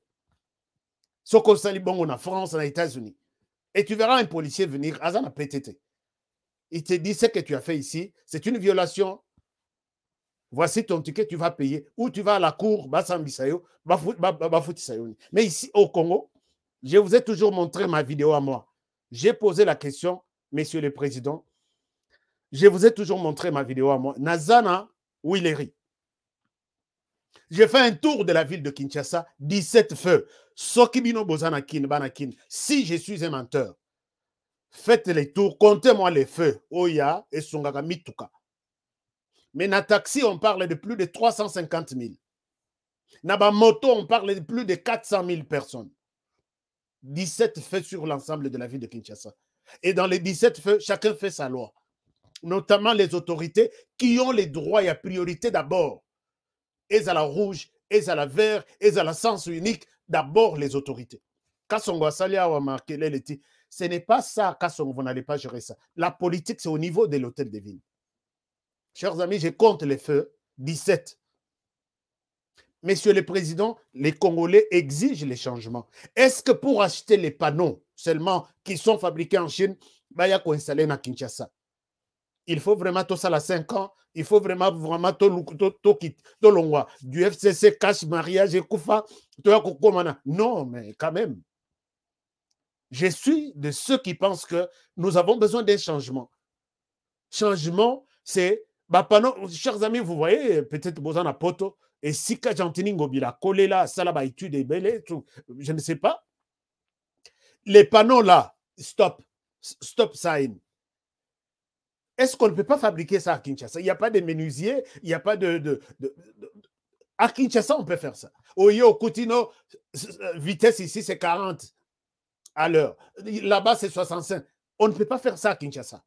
[SPEAKER 3] Soko sali bongo na France, na États-Unis. Et tu verras un policier venir, aza na PTT. Il te dit ce que tu as fait ici, c'est une violation. Voici ton ticket, tu vas payer. Ou tu vas à la cour, mais ici au Congo, je vous ai toujours montré ma vidéo à moi. J'ai posé la question, Monsieur le Président. Je vous ai toujours montré ma vidéo à moi. Nazana Willery. J'ai fait un tour de la ville de Kinshasa, 17 feux. Sokibino Bozanakin, Banakin. Si je suis un menteur, faites les tours, comptez-moi les feux. Oya et Songaka Mituka. Mais na taxi, on parle de plus de 350 000. Na moto, on parle de plus de 400 000 personnes. 17 feux sur l'ensemble de la ville de Kinshasa. Et dans les 17 feux, chacun fait sa loi. Notamment les autorités qui ont les droits et la priorité d'abord. Et à la rouge, et à la vert, et à la sens unique, d'abord les autorités. Kassongo Salia a marqué l'été. Ce n'est pas ça, Kassongo, vous n'allez pas gérer ça. La politique, c'est au niveau de l'hôtel de ville. Chers amis, je compte les feux, 17. Monsieur le Président, les Congolais exigent les changements. Est-ce que pour acheter les panneaux seulement qui sont fabriqués en Chine, il y a qu'à installer à Kinshasa? Il faut vraiment tout ça à 5 ans. Il faut vraiment tout l'ongwa. Du FCC, cash, mariage, et koufa. Non, mais quand même. Je suis de ceux qui pensent que nous avons besoin d'un changement. Changement, c'est... chers amis, vous voyez, peut-être Bozana Poto, et si Jean-Tini Ngobila, collé là, ça là, étude je ne sais pas. Les panneaux là, stop sign. Est-ce qu'on ne peut pas fabriquer ça à Kinshasa? Il n'y a pas de menuisier, il n'y a pas À Kinshasa, on peut faire ça. Au Koutino, vitesse ici, c'est 40 à l'heure. Là-bas, c'est 65. On ne peut pas faire ça à Kinshasa.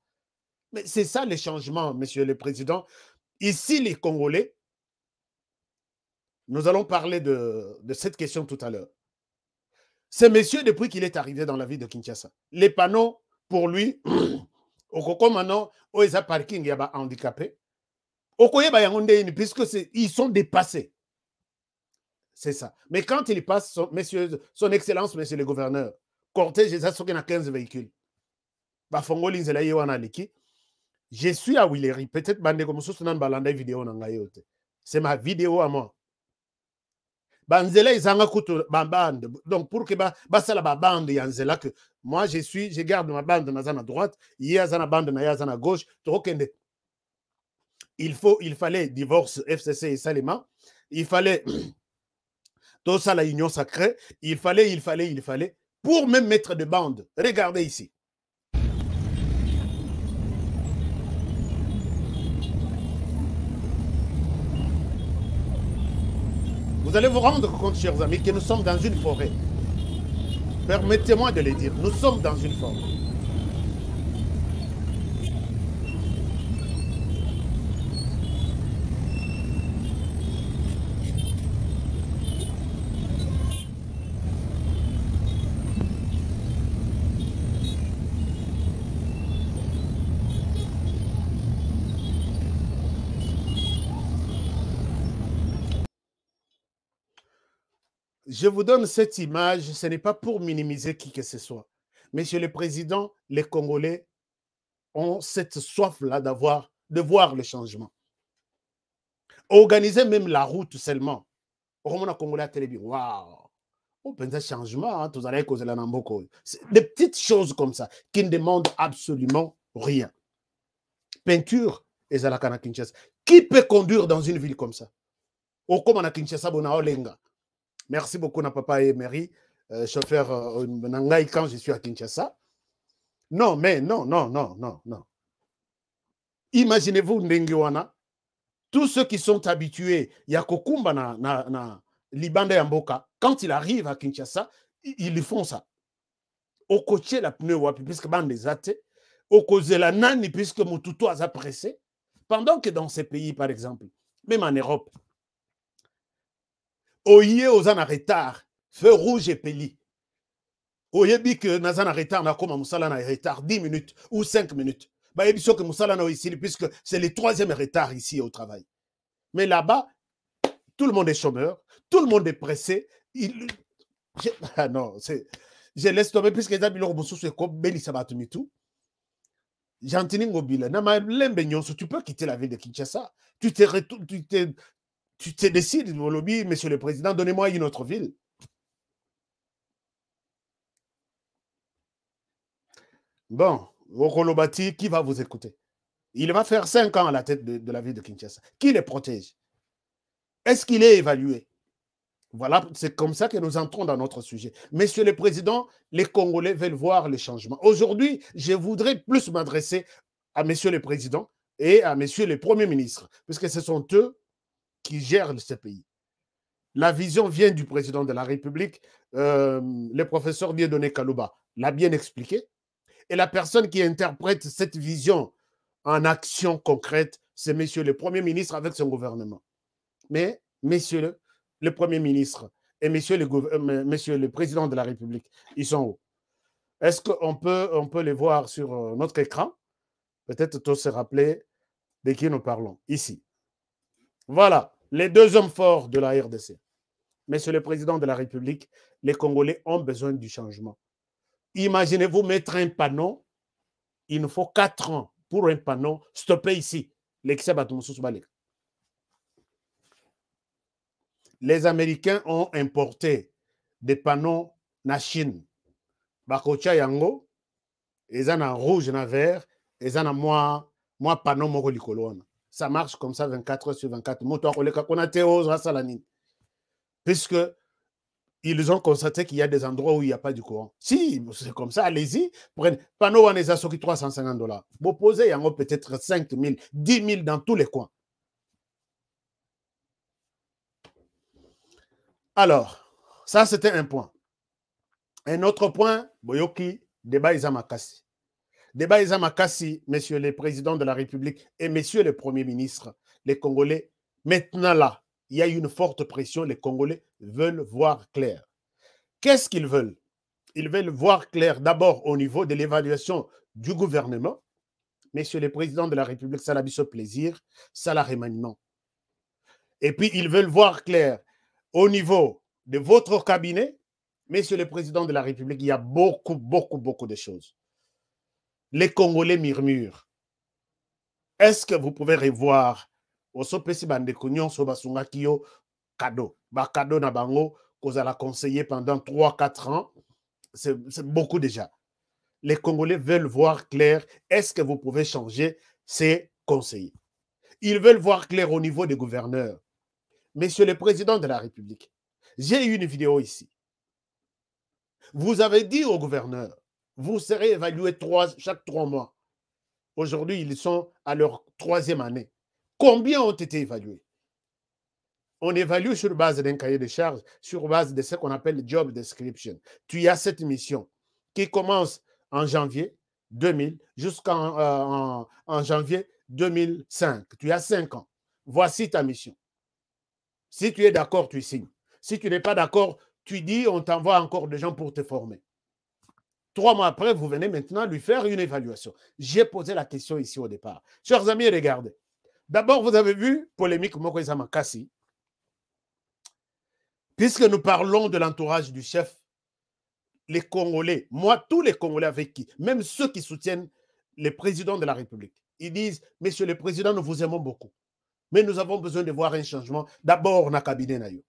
[SPEAKER 3] Mais c'est ça les changements, Monsieur le Président. Ici, les Congolais, nous allons parler de cette question tout à l'heure. Ce monsieur, depuis qu'il est arrivé dans la ville de Kinshasa, les panneaux, pour lui, au Koko maintenant, au Eza Parking, il y a handicapé. Au Koye Bayangondé, puisque ils sont dépassés. C'est ça. Mais quand il passe, son Excellence, Monsieur le Gouverneur, cortège, il y a 15 véhicules. Bafongoli, je suis à Willery. Peut-être que vidéo. C'est ma vidéo à moi. Banzela izanga kutu bande. Donc pour que basala ba bande yanzela que moi je garde ma bande na zana droite, yazana bande na yazana gauche, trokende. Il fallait divorce FCC et Salima, il fallait tout ça la union sacrée, il fallait pour même mettre de bande. Regardez ici. Vous allez vous rendre compte, chers amis, que nous sommes dans une forêt. Permettez-moi de le dire, nous sommes dans une forêt. Je vous donne cette image, ce n'est pas pour minimiser qui que ce soit. Monsieur le Président, les Congolais ont cette soif-là de voir le changement. Organiser même la route seulement. Au Congolais à télé, waouh, on pense à changement, tout allez causer la Namboko. Des petites choses comme ça qui ne demandent absolument rien. Peinture, et Zalakana Kinshasa. Qui peut conduire dans une ville comme ça? Au comme à Kinshasa, on a Olenga. Merci beaucoup, na papa et Mary, chauffeur Nangai quand je suis à Kinshasa. Non, mais non. Imaginez-vous Ndengiwana, tous ceux qui sont habitués, Yakokumba na Libanda Yamboka, quand il arrive à Kinshasa, ils font ça. okotie la pneu wapi puisque bande des athées, okozela nani puisque mututo a pressé, pendant que dans ces pays par exemple, même en Europe, oye aux en retard, feu rouge et peli. Oyebi que nazan en retard na comme musala na retard 10 minutes ou 5 minutes. Bah yebi que musala na ici puisque c'est le 3e retard ici au travail. Mais là-bas, tout le monde est chômeur, tout le monde est pressé. Ah non, je laisse tomber puisque les amis sont comme Beli Sabatumitu. J'entends Ngobila. Tu peux quitter la ville de Kinshasa. Tu te décides, lobby, monsieur le président, donnez-moi une autre ville. Bon, Wokolobati, qui va vous écouter? Il va faire 5 ans à la tête de la ville de Kinshasa. Qui les protège? Est-ce qu'il est évalué? Voilà, c'est comme ça que nous entrons dans notre sujet. Monsieur le Président, les Congolais veulent voir les changements. Aujourd'hui, je voudrais plus m'adresser à Monsieur le Président et à Monsieur le Premier ministre, puisque ce sont eux qui gèrent ce pays. La vision vient du Président de la République, le professeur Dieudonné Kalouba l'a bien expliqué, et la personne qui interprète cette vision en action concrète, c'est Monsieur le Premier ministre avec son gouvernement. Mais Monsieur le Premier ministre et monsieur le Président de la République, ils sont où? Est-ce qu'on peut les voir sur notre écran? Peut-être tous se rappeler de qui nous parlons. Ici. Voilà, les 2 hommes forts de la RDC. Monsieur le Président de la République, les Congolais ont besoin du changement. Imaginez-vous mettre un panneau, il nous faut 4 ans pour un panneau, stopper ici. Les Américains ont importé des panneaux na Chine. Bakocha yango, ils en ont rouge, en vert, ils en ont moi panneau moko likolo. Ça marche comme ça 24 heures sur 24. Puisque ils ont constaté qu'il y a des endroits où il n'y a pas du courant. Si, c'est comme ça, allez-y. Prenez panneau, on les a sorti $350. Vous posez yango peut-être 5 000, 10 000 dans tous les coins. Alors, ça c'était un point. Un autre point, Boyoki, débat Izamakasi. Débat Izamakasi, messieurs les présidents de la République et messieurs les premiers ministres, les Congolais, maintenant là, il y a une forte pression, les Congolais veulent voir clair. Qu'est-ce qu'ils veulent? Ils veulent voir clair d'abord au niveau de l'évaluation du gouvernement. Messieurs les présidents de la République, ça l'a mis ce plaisir, ça l'a remaniement. Et puis ils veulent voir clair au niveau de votre cabinet, Monsieur le Président de la République, il y a beaucoup de choses. Les Congolais murmurent. Est-ce que vous pouvez revoir au Sopesi Bandekunion Sobasunga Kyo cadeau? Cadeau na bango, qu'on a conseillé pendant 3-4 ans. C'est beaucoup déjà. Les Congolais veulent voir clair. Est-ce que vous pouvez changer ces conseillers? Ils veulent voir clair au niveau des gouverneurs. Monsieur le Président de la République, j'ai eu une vidéo ici. Vous avez dit aux gouverneurs, vous serez évalués chaque 3 mois. Aujourd'hui, ils sont à leur 3e année. Combien ont été évalués? On évalue sur base d'un cahier de charges, sur base de ce qu'on appelle job description. Tu as cette mission qui commence en janvier 2000 jusqu'en janvier 2005. Tu as 5 ans. Voici ta mission. Si tu es d'accord, tu signes. Si tu n'es pas d'accord, tu dis, on t'envoie encore des gens pour te former. 3 mois après, vous venez maintenant lui faire une évaluation. J'ai posé la question ici au départ. Chers amis, regardez. D'abord, vous avez vu polémique Mokoïza Makassi. Puisque nous parlons de l'entourage du chef, les Congolais, moi, tous les Congolais avec qui, même ceux qui soutiennent le président de la République, ils disent, Monsieur le Président, nous vous aimons beaucoup. Mais nous avons besoin de voir un changement. D'abord, on a cabinet nayo.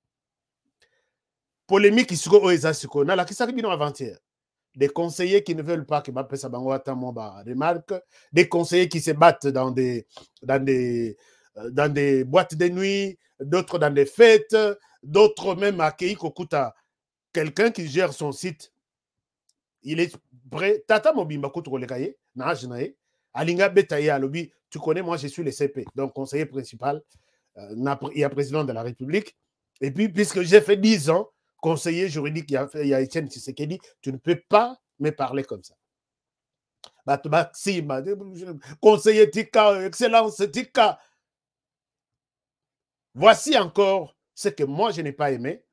[SPEAKER 3] Polémique ici au Ezasiko. Na la kisakibino avant-hier. Des conseillers qui ne veulent pas que Mbappé Sabango attend remarque. Des conseillers qui se battent dans des boîtes de nuit, d'autres dans des fêtes, d'autres même à Keikokuta. Quelqu'un qui gère son site. Il est prêt. Tata Mobimba Koutou Lekaye, Najnae, Alinga Betaye Alobi. Tu connais, moi je suis le CP, donc conseiller principal, il y a président de la République. Et puis, puisque j'ai fait 10 ans, conseiller juridique, il y a Etienne Tshisekedi, tu ne peux pas me parler comme ça. Conseiller Tika, Excellence Tika. Voici encore ce que moi je n'ai pas aimé.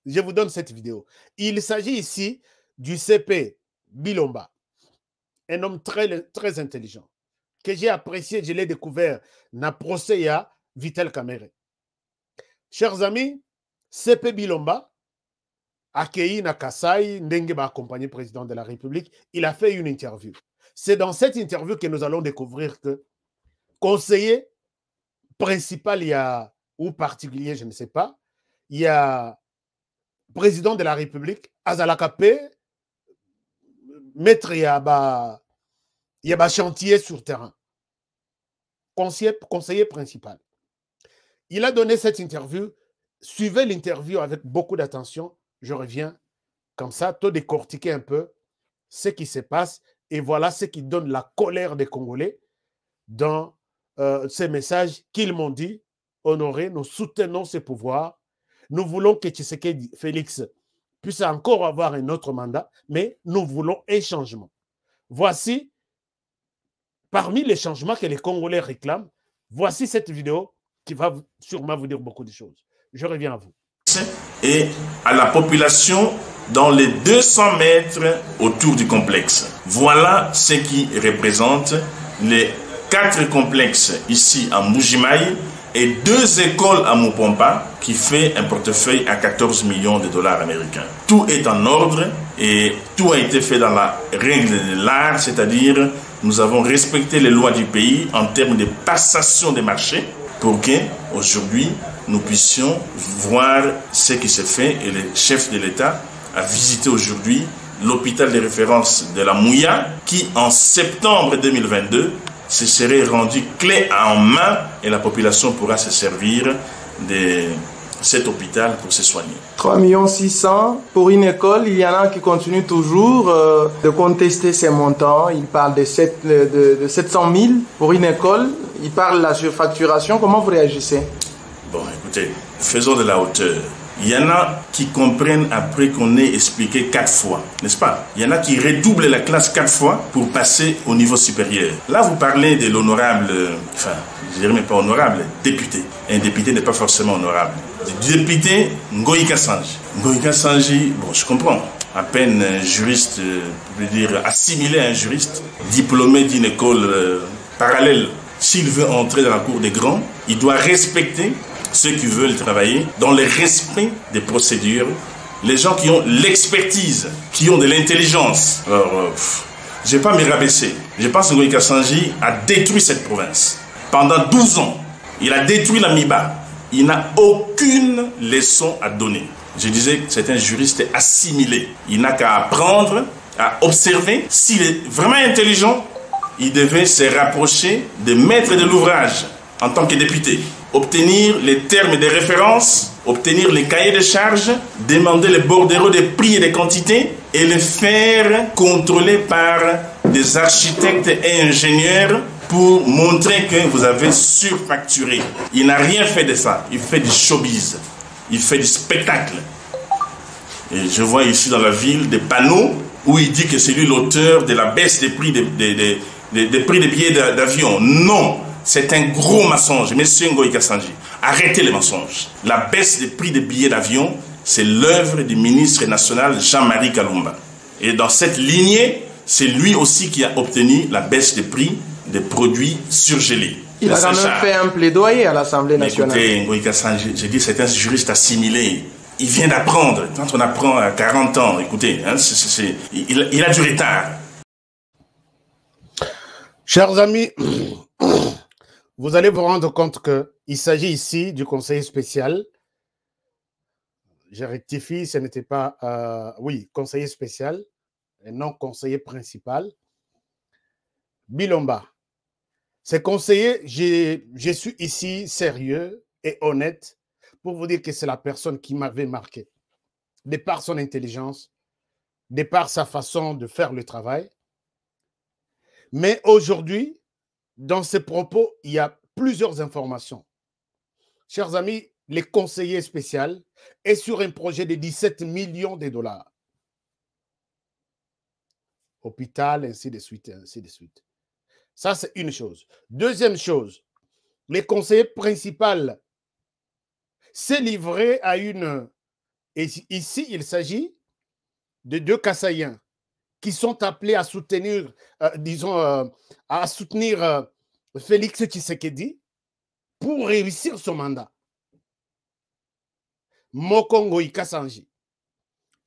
[SPEAKER 3] Je vous donne cette vidéo. Il s'agit ici du CP Bilomba, un homme très intelligent, que j'ai apprécié, je l'ai découvert dans le procès à Vital Kamere. Chers amis, CP Bilomba, accueilli na Kasai, Ndenge va accompagner le président de la République, il a fait une interview. C'est dans cette interview que nous allons découvrir que conseiller principal, il y a, ou particulier, je ne sais pas, il y a président de la République, Azalakapé, maître, il y a chantier sur terrain. Conseiller principal. Il a donné cette interview. Suivez l'interview avec beaucoup d'attention. Je reviens comme ça, tout décortiquer un peu ce qui se passe. Et voilà ce qui donne la colère des Congolais dans ces messages qu'ils m'ont dit. Honoré, nous soutenons ces pouvoirs. Nous voulons que Tshisekedi Félix puisse encore avoir un autre mandat, mais nous voulons un changement. Voici, parmi les changements que les Congolais réclament, voici cette vidéo qui va sûrement vous dire beaucoup de choses. Je reviens à vous.
[SPEAKER 5] Et à la population dans les 200 mètres autour du complexe. Voilà ce qui représente les 4 complexes ici à Mbujimayi et 2 écoles à Mupompa qui fait un portefeuille à 14 millions de dollars américains. Tout est en ordre et tout a été fait dans la règle de l'art, c'est-à-dire nous avons respecté les lois du pays en termes de passation des marchés pour que aujourd'hui nous puissions voir ce qui se fait et le chef de l'État a visité aujourd'hui l'hôpital de référence de la Mouya qui en septembre 2022 se serait rendu clé en main et la population pourra se servir de cet hôpital pour se soigner.
[SPEAKER 6] 3,6 millions pour une école. Il y en a qui continuent toujours de contester ces montants. Ils parlent de 700 000 pour une école. Ils parlent de la surfacturation. Comment vous réagissez?
[SPEAKER 5] Bon, écoutez, faisons de la hauteur. Il y en a qui comprennent après qu'on ait expliqué 4 fois, n'est-ce pas? Il y en a qui redoublent la classe 4 fois pour passer au niveau supérieur. Là, vous parlez de l'honorable, enfin, je dirais même pas honorable, député. Un député n'est pas forcément honorable. Le député Ngoïka Sanji. Ngoïka Sanji, bon, je comprends. À peine un juriste, je veux dire, assimilé à un juriste, diplômé d'une école parallèle. S'il veut entrer dans la cour des grands, il doit respecter ceux qui veulent travailler dans le respect des procédures, les gens qui ont l'expertise, qui ont de l'intelligence. Alors, je ne vais pas me rabaisser. Je pense que Ngoïka Sanji a détruit cette province. Pendant 12 ans, il a détruit la MIBA. Il n'a aucune leçon à donner. Je disais que c'est un juriste assimilé. Il n'a qu'à apprendre, à observer. S'il est vraiment intelligent, il devait se rapprocher des maîtres de l'ouvrage en tant que député. Obtenir les termes de référence, obtenir les cahiers de charges, demander les bordereaux des prix et des quantités et les faire contrôler par des architectes et ingénieurs pour montrer que vous avez surfacturé. Il n'a rien fait de ça. Il fait du showbiz. Il fait du spectacle. Et je vois ici dans la ville des panneaux où il dit que c'est lui l'auteur de la baisse des prix des prix des billets d'avion. Non, c'est un gros mensonge. Monsieur Ngoïka Sanji, arrêtez les mensonges. La baisse des prix des billets d'avion, c'est l'œuvre du ministre national Jean-Marie Kalumba. Et dans cette lignée, c'est lui aussi qui a obtenu la baisse des prix des produits surgelés.
[SPEAKER 6] Il a quand même fait un plaidoyer à l'Assemblée nationale.
[SPEAKER 5] Écoutez, Ngoïka Sanji, j'ai dit c'est un juriste assimilé. Il vient d'apprendre. Quand on apprend à 40 ans, écoutez, hein, il a du retard.
[SPEAKER 3] Chers amis, vous allez vous rendre compte qu'il s'agit ici du conseiller spécial. Je rectifie, ce n'était pas... oui, conseiller spécial et non conseiller principal. Bilomba. Ce conseiller, je suis ici sérieux et honnête pour vous dire que c'est la personne qui m'avait marqué. De par son intelligence, de par sa façon de faire le travail. Mais aujourd'hui, dans ces propos, il y a plusieurs informations. Chers amis, le conseiller spécial est sur un projet de 17 millions de dollars. hôpital, ainsi de suite, ainsi de suite. Ça, c'est une chose. Deuxième chose, les conseillers principaux s'est livré à une... Et ici, il s'agit de 2 Kassaïens qui sont appelés à soutenir, à soutenir Félix Tshisekedi pour réussir son mandat. Mokongo Ikasanji,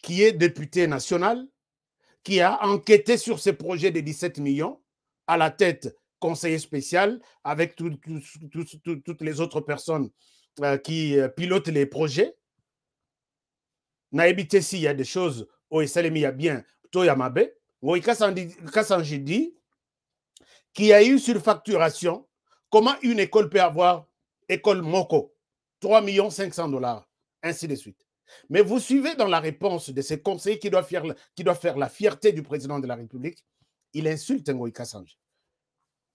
[SPEAKER 3] qui est député national, qui a enquêté sur ce projet de 17 millions, à la tête conseiller spécial, avec toutes les autres personnes qui pilotent les projets. Naïbité, s'il y a des choses, au Salemi, il y a bien, Toyamabe, Kassanji dit qu'il y a eu surfacturation. Comment une école peut avoir, école Moko, 3 500 000 $, ainsi de suite. Mais vous suivez dans la réponse de ces conseillers qui doivent faire la fierté du président de la République, il insulte Ngoï Kassanji.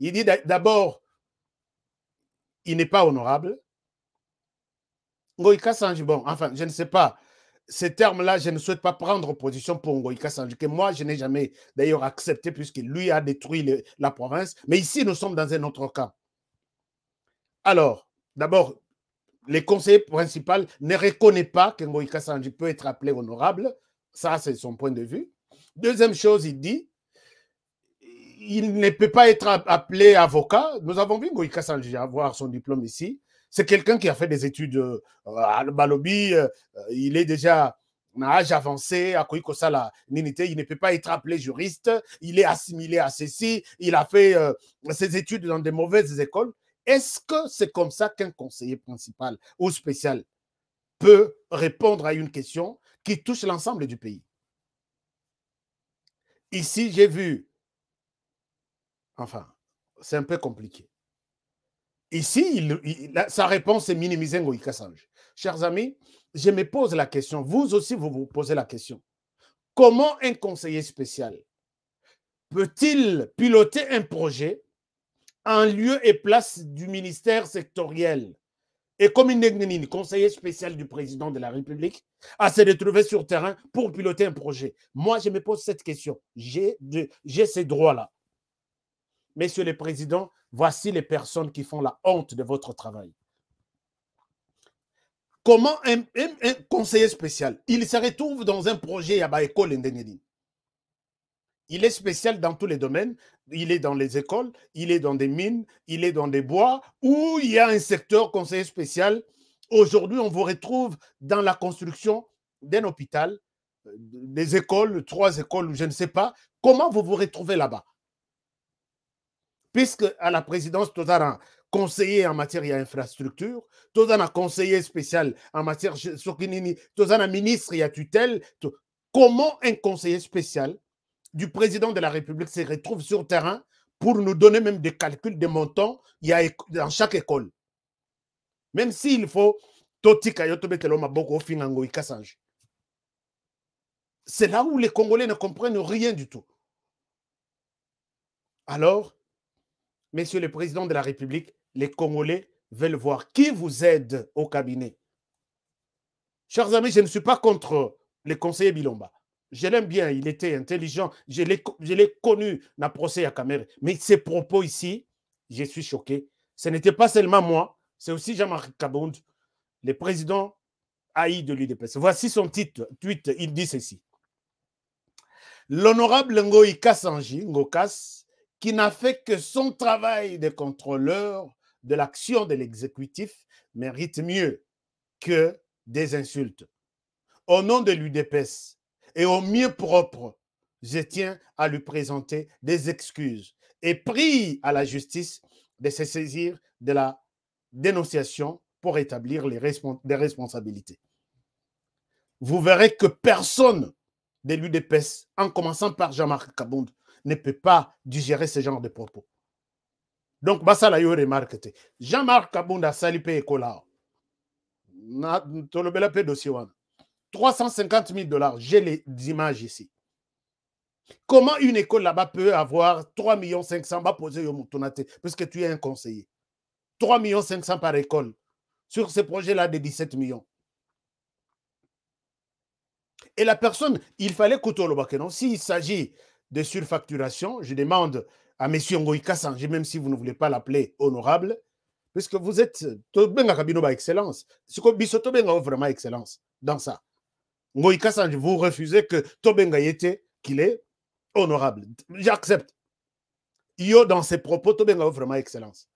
[SPEAKER 3] Il dit d'abord, il n'est pas honorable. Ngoï Kassanji, bon, enfin, je ne sais pas. Ces termes-là, je ne souhaite pas prendre position pour Ngoï Kassanji, que moi, je n'ai jamais d'ailleurs accepté, puisque lui a détruit la province. Mais ici, nous sommes dans un autre cas. Alors, d'abord, les conseillers principaux ne reconnaissent pas que Ngoï Kassanji peut être appelé honorable. Ça, c'est son point de vue. Deuxième chose, il dit, il ne peut pas être appelé avocat. Nous avons vu Ngoï Kassanji avoir son diplôme ici. C'est quelqu'un qui a fait des études à Balobi. Il est déjà en âge avancé, à Koïkosala Ninité. Il ne peut pas être appelé juriste. Il est assimilé à ceci. Il a fait ses études dans de mauvaises écoles. Est-ce que c'est comme ça qu'un conseiller principal ou spécial peut répondre à une question qui touche l'ensemble du pays? Ici, j'ai vu, enfin, c'est un peu compliqué. Ici, sa réponse est minimiser Ngoï Kassanji. Chers amis, je me pose la question, vous aussi, vous vous posez la question. Comment un conseiller spécial peut-il piloter un projet en lieu et place du ministère sectoriel et comme une conseiller spécial du président de la République à se retrouver sur terrain pour piloter un projet? Moi, je me pose cette question. J'ai ces droits-là. Monsieur le Président, voici les personnes qui font la honte de votre travail. Comment un conseiller spécial, il se retrouve dans un projet à Baécole Ndenedi. Il est spécial dans tous les domaines. Il est dans les écoles, il est dans des mines, il est dans des bois, où il y a un secteur conseiller spécial. Aujourd'hui, on vous retrouve dans la construction d'un hôpital, des écoles, 3 écoles, je ne sais pas. Comment vous vous retrouvez là-bas? Puisque à la présidence, tout un conseiller en matière d'infrastructure, tout un conseiller spécial en matière de tout un ministre et à tutelle. Comment un conseiller spécial du président de la République se retrouve sur terrain pour nous donner même des calculs de montants il y a dans chaque école? Même s'il faut, c'est là où les Congolais ne comprennent rien du tout. Alors, Monsieur le Président de la République, les Congolais veulent voir qui vous aide au cabinet. Chers amis, je ne suis pas contre le conseiller Bilomba. Je l'aime bien, il était intelligent. Je l'ai connu dans le procès à Kamere. Mais ses propos ici, je suis choqué. Ce n'était pas seulement moi, c'est aussi Jean-Marc Kabound, le président haï de l'UDPS. Voici son tweet, il dit ceci. L'honorable Ngoï Kassanji, Ngokas, qui n'a fait que son travail de contrôleur de l'action de l'exécutif, mérite mieux que des insultes. Au nom de l'UDPS et au mieux propre, je tiens à lui présenter des excuses et prie à la justice de se saisir de la dénonciation pour établir des responsabilités. Vous verrez que personne de l'UDPS, en commençant par Jean-Marc Kabound, ne peut pas digérer ce genre de propos. Donc, ça la remarque. Jean-Marc Kabound a salipé Ekola. 350 000 $. J'ai les images ici. Comment une école là-bas peut avoir 3 500 000 posés au Moutonate, puisque tu es un conseiller? 3 500 000 par école sur ce projet-là de 17 millions. Et la personne, il fallait que s'il s'agit de surfacturation, je demande à M. Ngoïka Sanji, même si vous ne voulez pas l'appeler honorable, puisque vous êtes excellence. Ce que Bisoto Benga vraiment excellence dans ça. Ngoïka Sanji, vous refusez que Tobenga Yete, qu'il est honorable. J'accepte. Yo, dans ses propos, Tobenga vraiment excellence.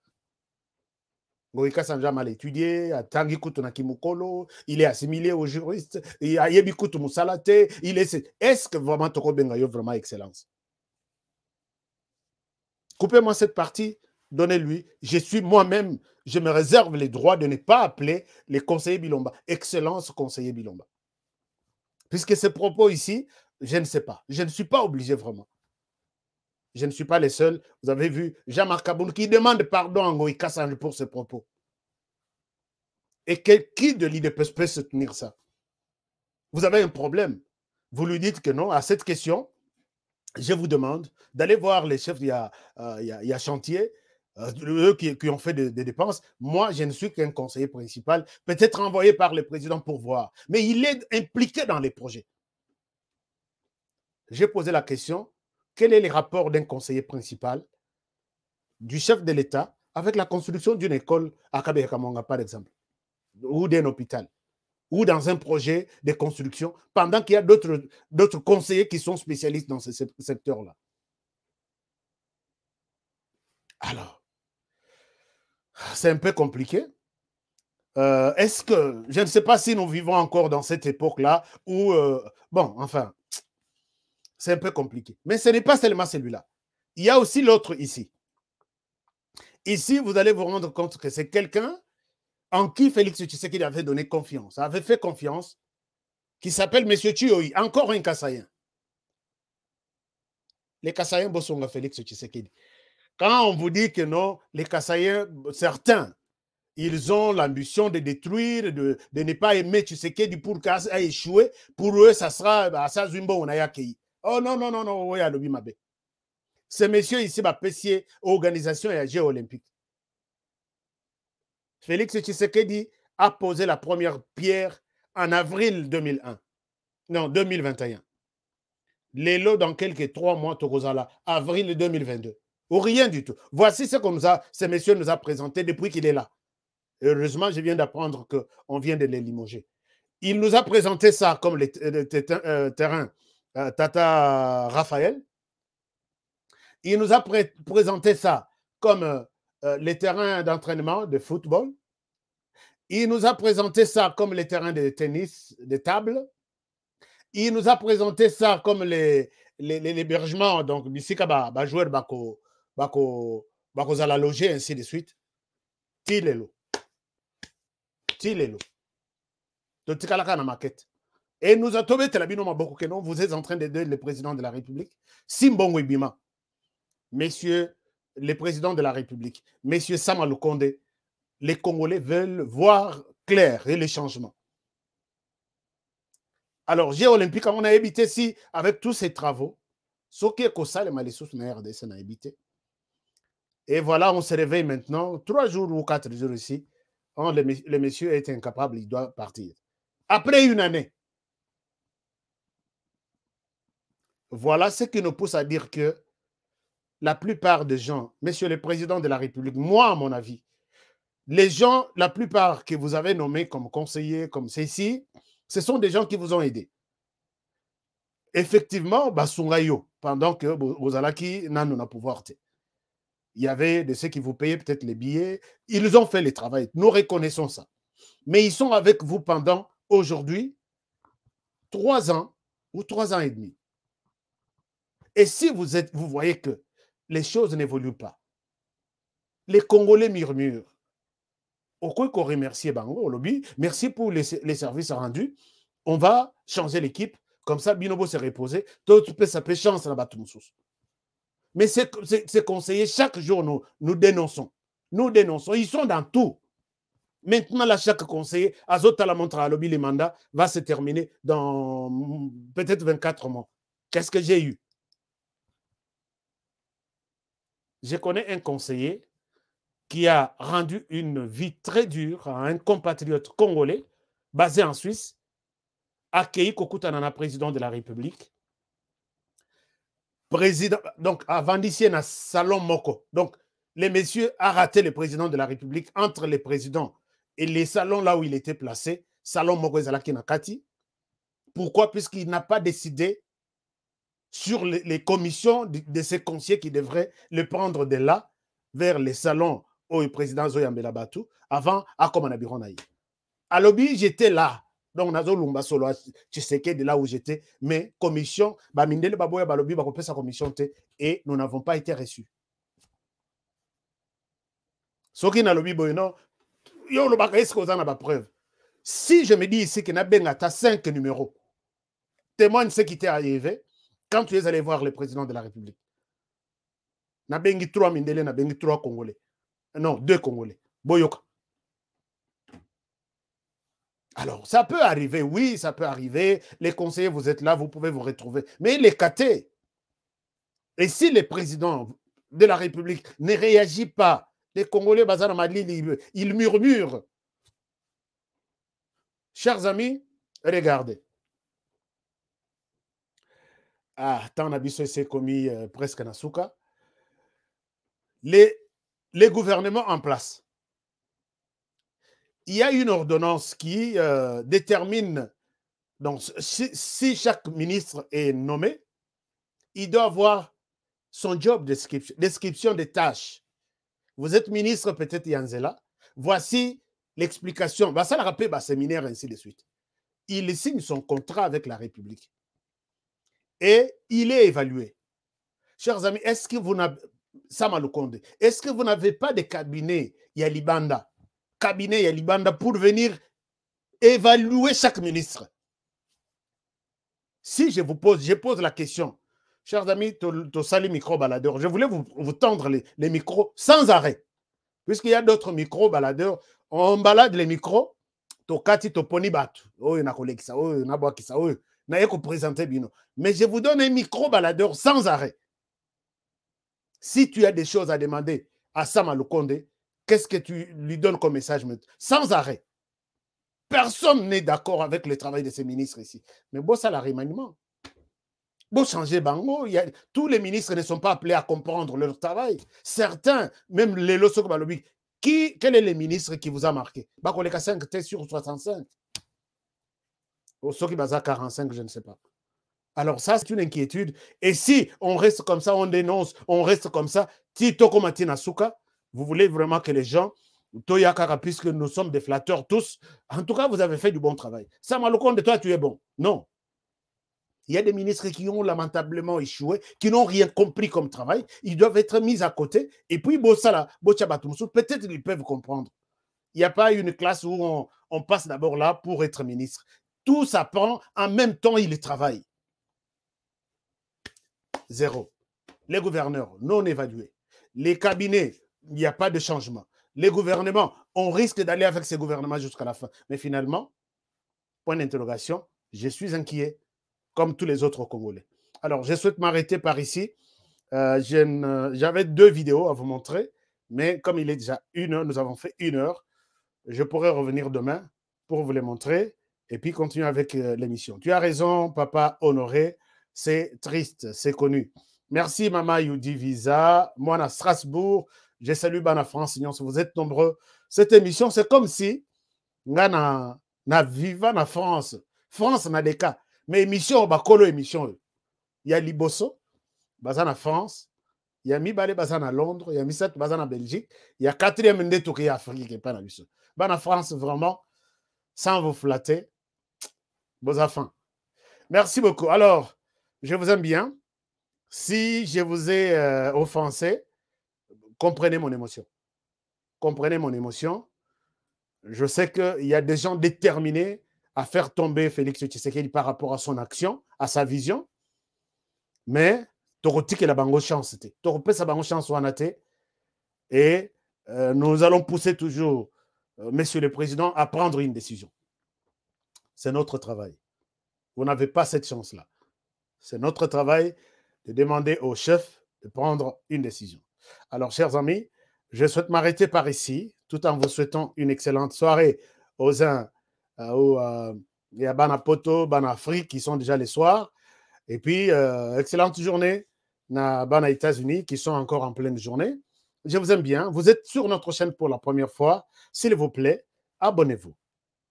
[SPEAKER 3] Ngoïka Sanji a mal étudié, a Tangi Kutuna Kimukolo, il est assimilé aux juristes, il a Yebi Kutu Musalate, il est. Est-ce que vraiment Tobenga Yo vraiment excellence? Coupez-moi cette partie, donnez-lui. Je suis moi-même, je me réserve les droits de ne pas appeler les conseillers Bilomba. Excellence conseiller Bilomba. Puisque ces propos ici, je ne sais pas. Je ne suis pas obligé vraiment. Je ne suis pas les seuls. Vous avez vu Jean-Marc Kaboun qui demande pardon à Ngoïka Sanji pour ses propos. Et qui de l'IDPS peut soutenir ça? Vous avez un problème. Vous lui dites que non à cette question. Je vous demande d'aller voir les chefs, il y a chantier, eux qui ont fait des dépenses. Moi, je ne suis qu'un conseiller principal, peut-être envoyé par le président pour voir. Mais il est impliqué dans les projets. J'ai posé la question, quel est le rapport d'un conseiller principal, du chef de l'État, avec la construction d'une école à Kabeka-Kamanga, par exemple, ou d'un hôpital, ou dans un projet de construction, pendant qu'il y a d'autres conseillers qui sont spécialistes dans ce secteur-là. Alors, c'est un peu compliqué. Est-ce que, je ne sais pas si nous vivons encore dans cette époque-là, où, bon, enfin, c'est un peu compliqué. Mais ce n'est pas seulement celui-là. Il y a aussi l'autre ici. Ici, vous allez vous rendre compte que c'est quelqu'un en qui Félix Tshisekedi avait donné confiance, avait fait confiance, qui s'appelle M. Chioyi, encore un Kassaïen. Les Kassaïens bossent Félix Tshisekedi. Quand on vous dit que non, les Kassaïens, certains, ils ont l'ambition de détruire, de ne pas aimer Tshisekedi pour qu'il ait échoué, pour eux, ça sera à Zumbo Onayakei. Oh non, non, non, non, oui, à l'Obimabe. Ce monsieur ici va pessier organisation et à Jeux olympiques. Félix Tshisekedi a posé la première pierre en avril 2001. Non, 2021. L'élo dans quelques 3 mois, Tokozala, avril 2022. Ou rien du tout. Voici ce que ce monsieur nous a présenté depuis qu'il est là. Heureusement, je viens d'apprendre qu'on vient de les limoger. Il nous a présenté ça comme le terrain Tata Raphaël. Il nous a présenté ça comme les terrains d'entraînement de football. Il nous a présenté ça comme les terrains de tennis, de table. Il nous a présenté ça comme l'hébergement, donc, Bissika va jouer Bako Zala loger, ainsi de suite. Tilelo. Tilelo. Totikalaka na maquette. Et nous a tombé Telabino Maboko que non, vous êtes en train d'aider le président de la République. Simbongo Ibima. Messieurs, les présidents de la République, messieurs Sama Lukonde, les Congolais veulent voir clair et les changements. Alors, Jeux olympiques, on a évité si, avec tous ces travaux, ce qui est ça, les Malissous, on a évité. Et voilà, on se réveille maintenant, 3 jours ou 4 jours ici, le monsieur est incapable, il doit partir. Après une année. Voilà ce qui nous pousse à dire que la plupart des gens, monsieur le président de la République, moi, à mon avis, les gens, la plupart que vous avez nommés comme conseillers, comme ceci, ce sont des gens qui vous ont aidé. Effectivement, Basungayo, pendant que Ozalaki n'a pas pouvoir. Il y avait de ceux qui vous payaient peut-être les billets. Ils ont fait le travail. Nous reconnaissons ça. Mais ils sont avec vous pendant, aujourd'hui, 3 ans ou 3 ans et demi. Et si vous voyez que les choses n'évoluent pas, les Congolais murmurent. Au quoi qu'on remercie Bango, au lobby, merci pour les services rendus. On va changer l'équipe. Comme ça, Binobo s'est reposé. Tout ça peut changer là-bas. Mais ces conseillers, chaque jour, nous dénonçons. Nous dénonçons. Ils sont dans tout. Maintenant, là, chaque conseiller, Azota la montre à lobby, les mandats, va se terminer dans peut-être 24 mois. Qu'est-ce que j'ai eu? Je connais un conseiller qui a rendu une vie très dure à un compatriote congolais basé en Suisse, accueilli Kokutanana, président de la République. président, donc avant d'ici, un salon Moko. Donc, les messieurs a raté le président de la République entre les présidents et les salons là où il était placé. Salon Moko Ezalaki Nakati. Pourquoi? Puisqu'il n'a pas décidé sur les commissions de ces conseillers qui devraient le prendre de là vers les salons au président Zoyambela Batou avant à Komanabironaï. À lobby, j'étais là. Donc, Nazo Lumba Solo, tu sais que de là où j'étais, mais commission, Bamindele Baboya Balobi, Bakopé sa commission, et nous n'avons pas été reçus. Ce qui n'a lobby, non, yo le baka est-ce qu'on a ma preuve. Si je me dis ici que n'a benga 5 numéros, témoigne ce qui t'est arrivé quand tu es allé voir le président de la République. N'a bengi 3 Mindele, n'a bengi 3 Congolais. Non, 2 Congolais. Boyoka. Alors, ça peut arriver, oui, ça peut arriver. Les conseillers, vous êtes là, vous pouvez vous retrouver. Mais les catés. Et si le président de la République ne réagit pas, les Congolais, ils murmurent. Chers amis, regardez. Ah, tant d'abisso s'est commis presque Nasuka. Les gouvernements en place. Il y a une ordonnance qui détermine, donc si chaque ministre est nommé, il doit avoir son job description des tâches. Vous êtes ministre peut-être Yanzela, voici l'explication. Ça le rappelle, séminaire, ainsi de suite. Il signe son contrat avec la République et il est évalué. Chers amis, est-ce que vous n'avez, est-ce que vous n'avez pas de cabinet Yalibanda? Cabinet Yalibanda pour venir évaluer chaque ministre. Si je pose la question, chers amis, tu sali micro baladeur, je voulais vous tendre les micros sans arrêt. Puisqu'il y a d'autres micros baladeurs, on balade les micros, tokati toponi batu, oh na collègue ça, oh na boaki ça, oh na yeko présenter bino. Mais je vous donne un micro baladeur sans arrêt. Si tu as des choses à demander à Sama Lukonde, qu'est-ce que tu lui donnes comme message sans arrêt? Personne n'est d'accord avec le travail de ces ministres ici. Mais bon, ça, le remaniement. Bon, changer Bango, tous les ministres ne sont pas appelés à comprendre leur travail. Certains, même les Losoko Balobi, quel est le ministre qui vous a marqué? Bakoleka 5, t'es sur 65. Au Soki Baza 45, je ne sais pas. Alors ça, c'est une inquiétude. Et si on reste comme ça, on dénonce, on reste comme ça, Tito Matina Souka, vous voulez vraiment que les gens, Toyakara, puisque nous sommes des flatteurs tous, en tout cas, vous avez fait du bon travail. Ça m'a le compte de toi, tu es bon. Non. Il y a des ministres qui ont lamentablement échoué, qui n'ont rien compris comme travail. Ils doivent être mis à côté. Et puis, peut-être ils peuvent comprendre. Il n'y a pas une classe où on passe d'abord là pour être ministre. Tout s'apprend, en même temps, ils travaillent. Zéro. Les gouverneurs non évalués. Les cabinets, il n'y a pas de changement. Les gouvernements, on risque d'aller avec ces gouvernements jusqu'à la fin. Mais finalement, point d'interrogation, je suis inquiet, comme tous les autres Congolais. Alors, je souhaite m'arrêter par ici. J'avais 2 vidéos à vous montrer, mais comme il est déjà 1 heure, nous avons fait 1 heure. Je pourrai revenir demain pour vous les montrer et puis continuer avec l'émission. Tu as raison, papa Honoré. C'est triste, c'est connu. Merci, Mama Yudi Visa. Moi, à Strasbourg, je salue Bana France. Vous êtes nombreux. Cette émission, c'est comme si na viva na France. France n'a des cas. Mais émission, bakolo émission. Il y a Liboso, bazan à France. Il y a Mibale, bazan à Londres. Il y a Misset, bazan à Belgique. Il y a 4e Ndeto qui est Afrique qui n'est pas la mission. Bana France, vraiment, sans vous flatter, vos enfants. Merci beaucoup. Alors, je vous aime bien. Si je vous ai offensé, comprenez mon émotion. Comprenez mon émotion. Je sais qu'il y a des gens déterminés à faire tomber Félix Tshisekedi par rapport à son action, à sa vision. Mais, Toroti la bango chance. Toropé sa bango chance et nous allons pousser toujours, Monsieur le Président, à prendre une décision. C'est notre travail. Vous n'avez pas cette chance-là. C'est notre travail de demander au chef de prendre une décision. Alors, chers amis, je souhaite m'arrêter par ici, tout en vous souhaitant une excellente soirée aux uns, et à Banapoto, Banafrique, qui sont déjà les soirs. Et puis, excellente journée. aux États-Unis qui sont encore en pleine journée. Je vous aime bien. Vous êtes sur notre chaîne pour la première fois. S'il vous plaît, abonnez-vous.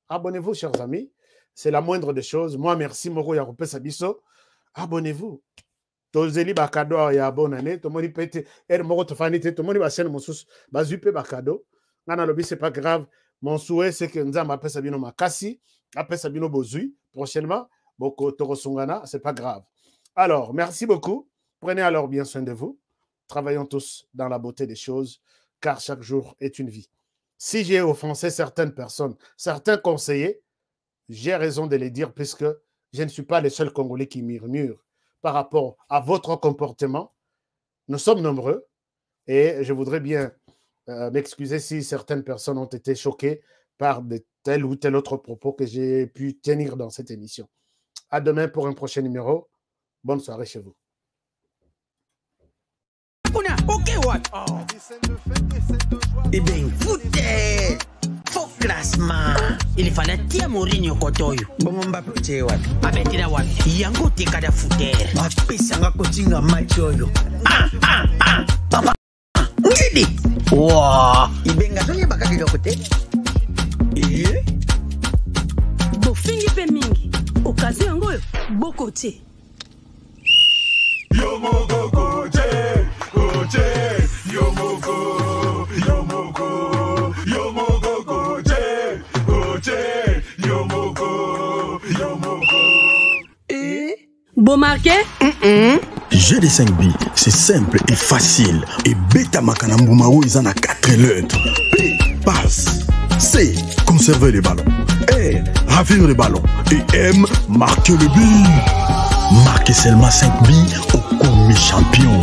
[SPEAKER 3] Abonnez-vous, chers amis. C'est la moindre des choses. Moi, merci, Moro Yarope Sabiso. Abonnez-vous. Tozeli bakado ya bonne année. Tout le monde peut être moro tofanite. Tout le monde va chaîne mon sous. Bazupe bakado. Nana lobi, c'est pas grave. Mon souhait, c'est que nous appelle Sabino Makasi, appelle Sabino Bozui. Prochainement, Boko Torosungana, c'est pas grave. Alors, merci beaucoup. Prenez alors bien soin de vous. Travaillons tous dans la beauté des choses, car chaque jour est une vie. Si j'ai offensé certaines personnes, certains conseillers, j'ai raison de les dire puisque je ne suis pas le seul Congolais qui murmure par rapport à votre comportement. Nous sommes nombreux et je voudrais bien m'excuser si certaines personnes ont été choquées par de tel ou tel autre propos que j'ai pu tenir dans cette émission. À demain pour un prochain numéro. Bonne soirée chez vous.
[SPEAKER 7] Eh bien, foutez! Faux classement! Il fallait tirer Mourinho Kotoyo. Bon, Mbappé, tu es what? Abetira what? Yango te kada fouter. Mbappé, sanga kotinga machoyo. Papa! Ngidi! Wow! Ibenga sonye baka kiloko te?
[SPEAKER 8] Bofingi pe mingi. Okazi yango yo, boko te.
[SPEAKER 9] Yomoko Koje, Koje, Yomoko, Yomoko, Yomoko Koje, Koje, Yomoko, Yomoko.
[SPEAKER 8] Bon marqué?
[SPEAKER 10] GD5B, c'est simple et facile. Et Beta Makanambumao, ils en a 4 lettres. P, passe. C, conserver les ballons. R, ravir les ballons. Et M, marquer le but. Marquez seulement 5 billes au commis champion.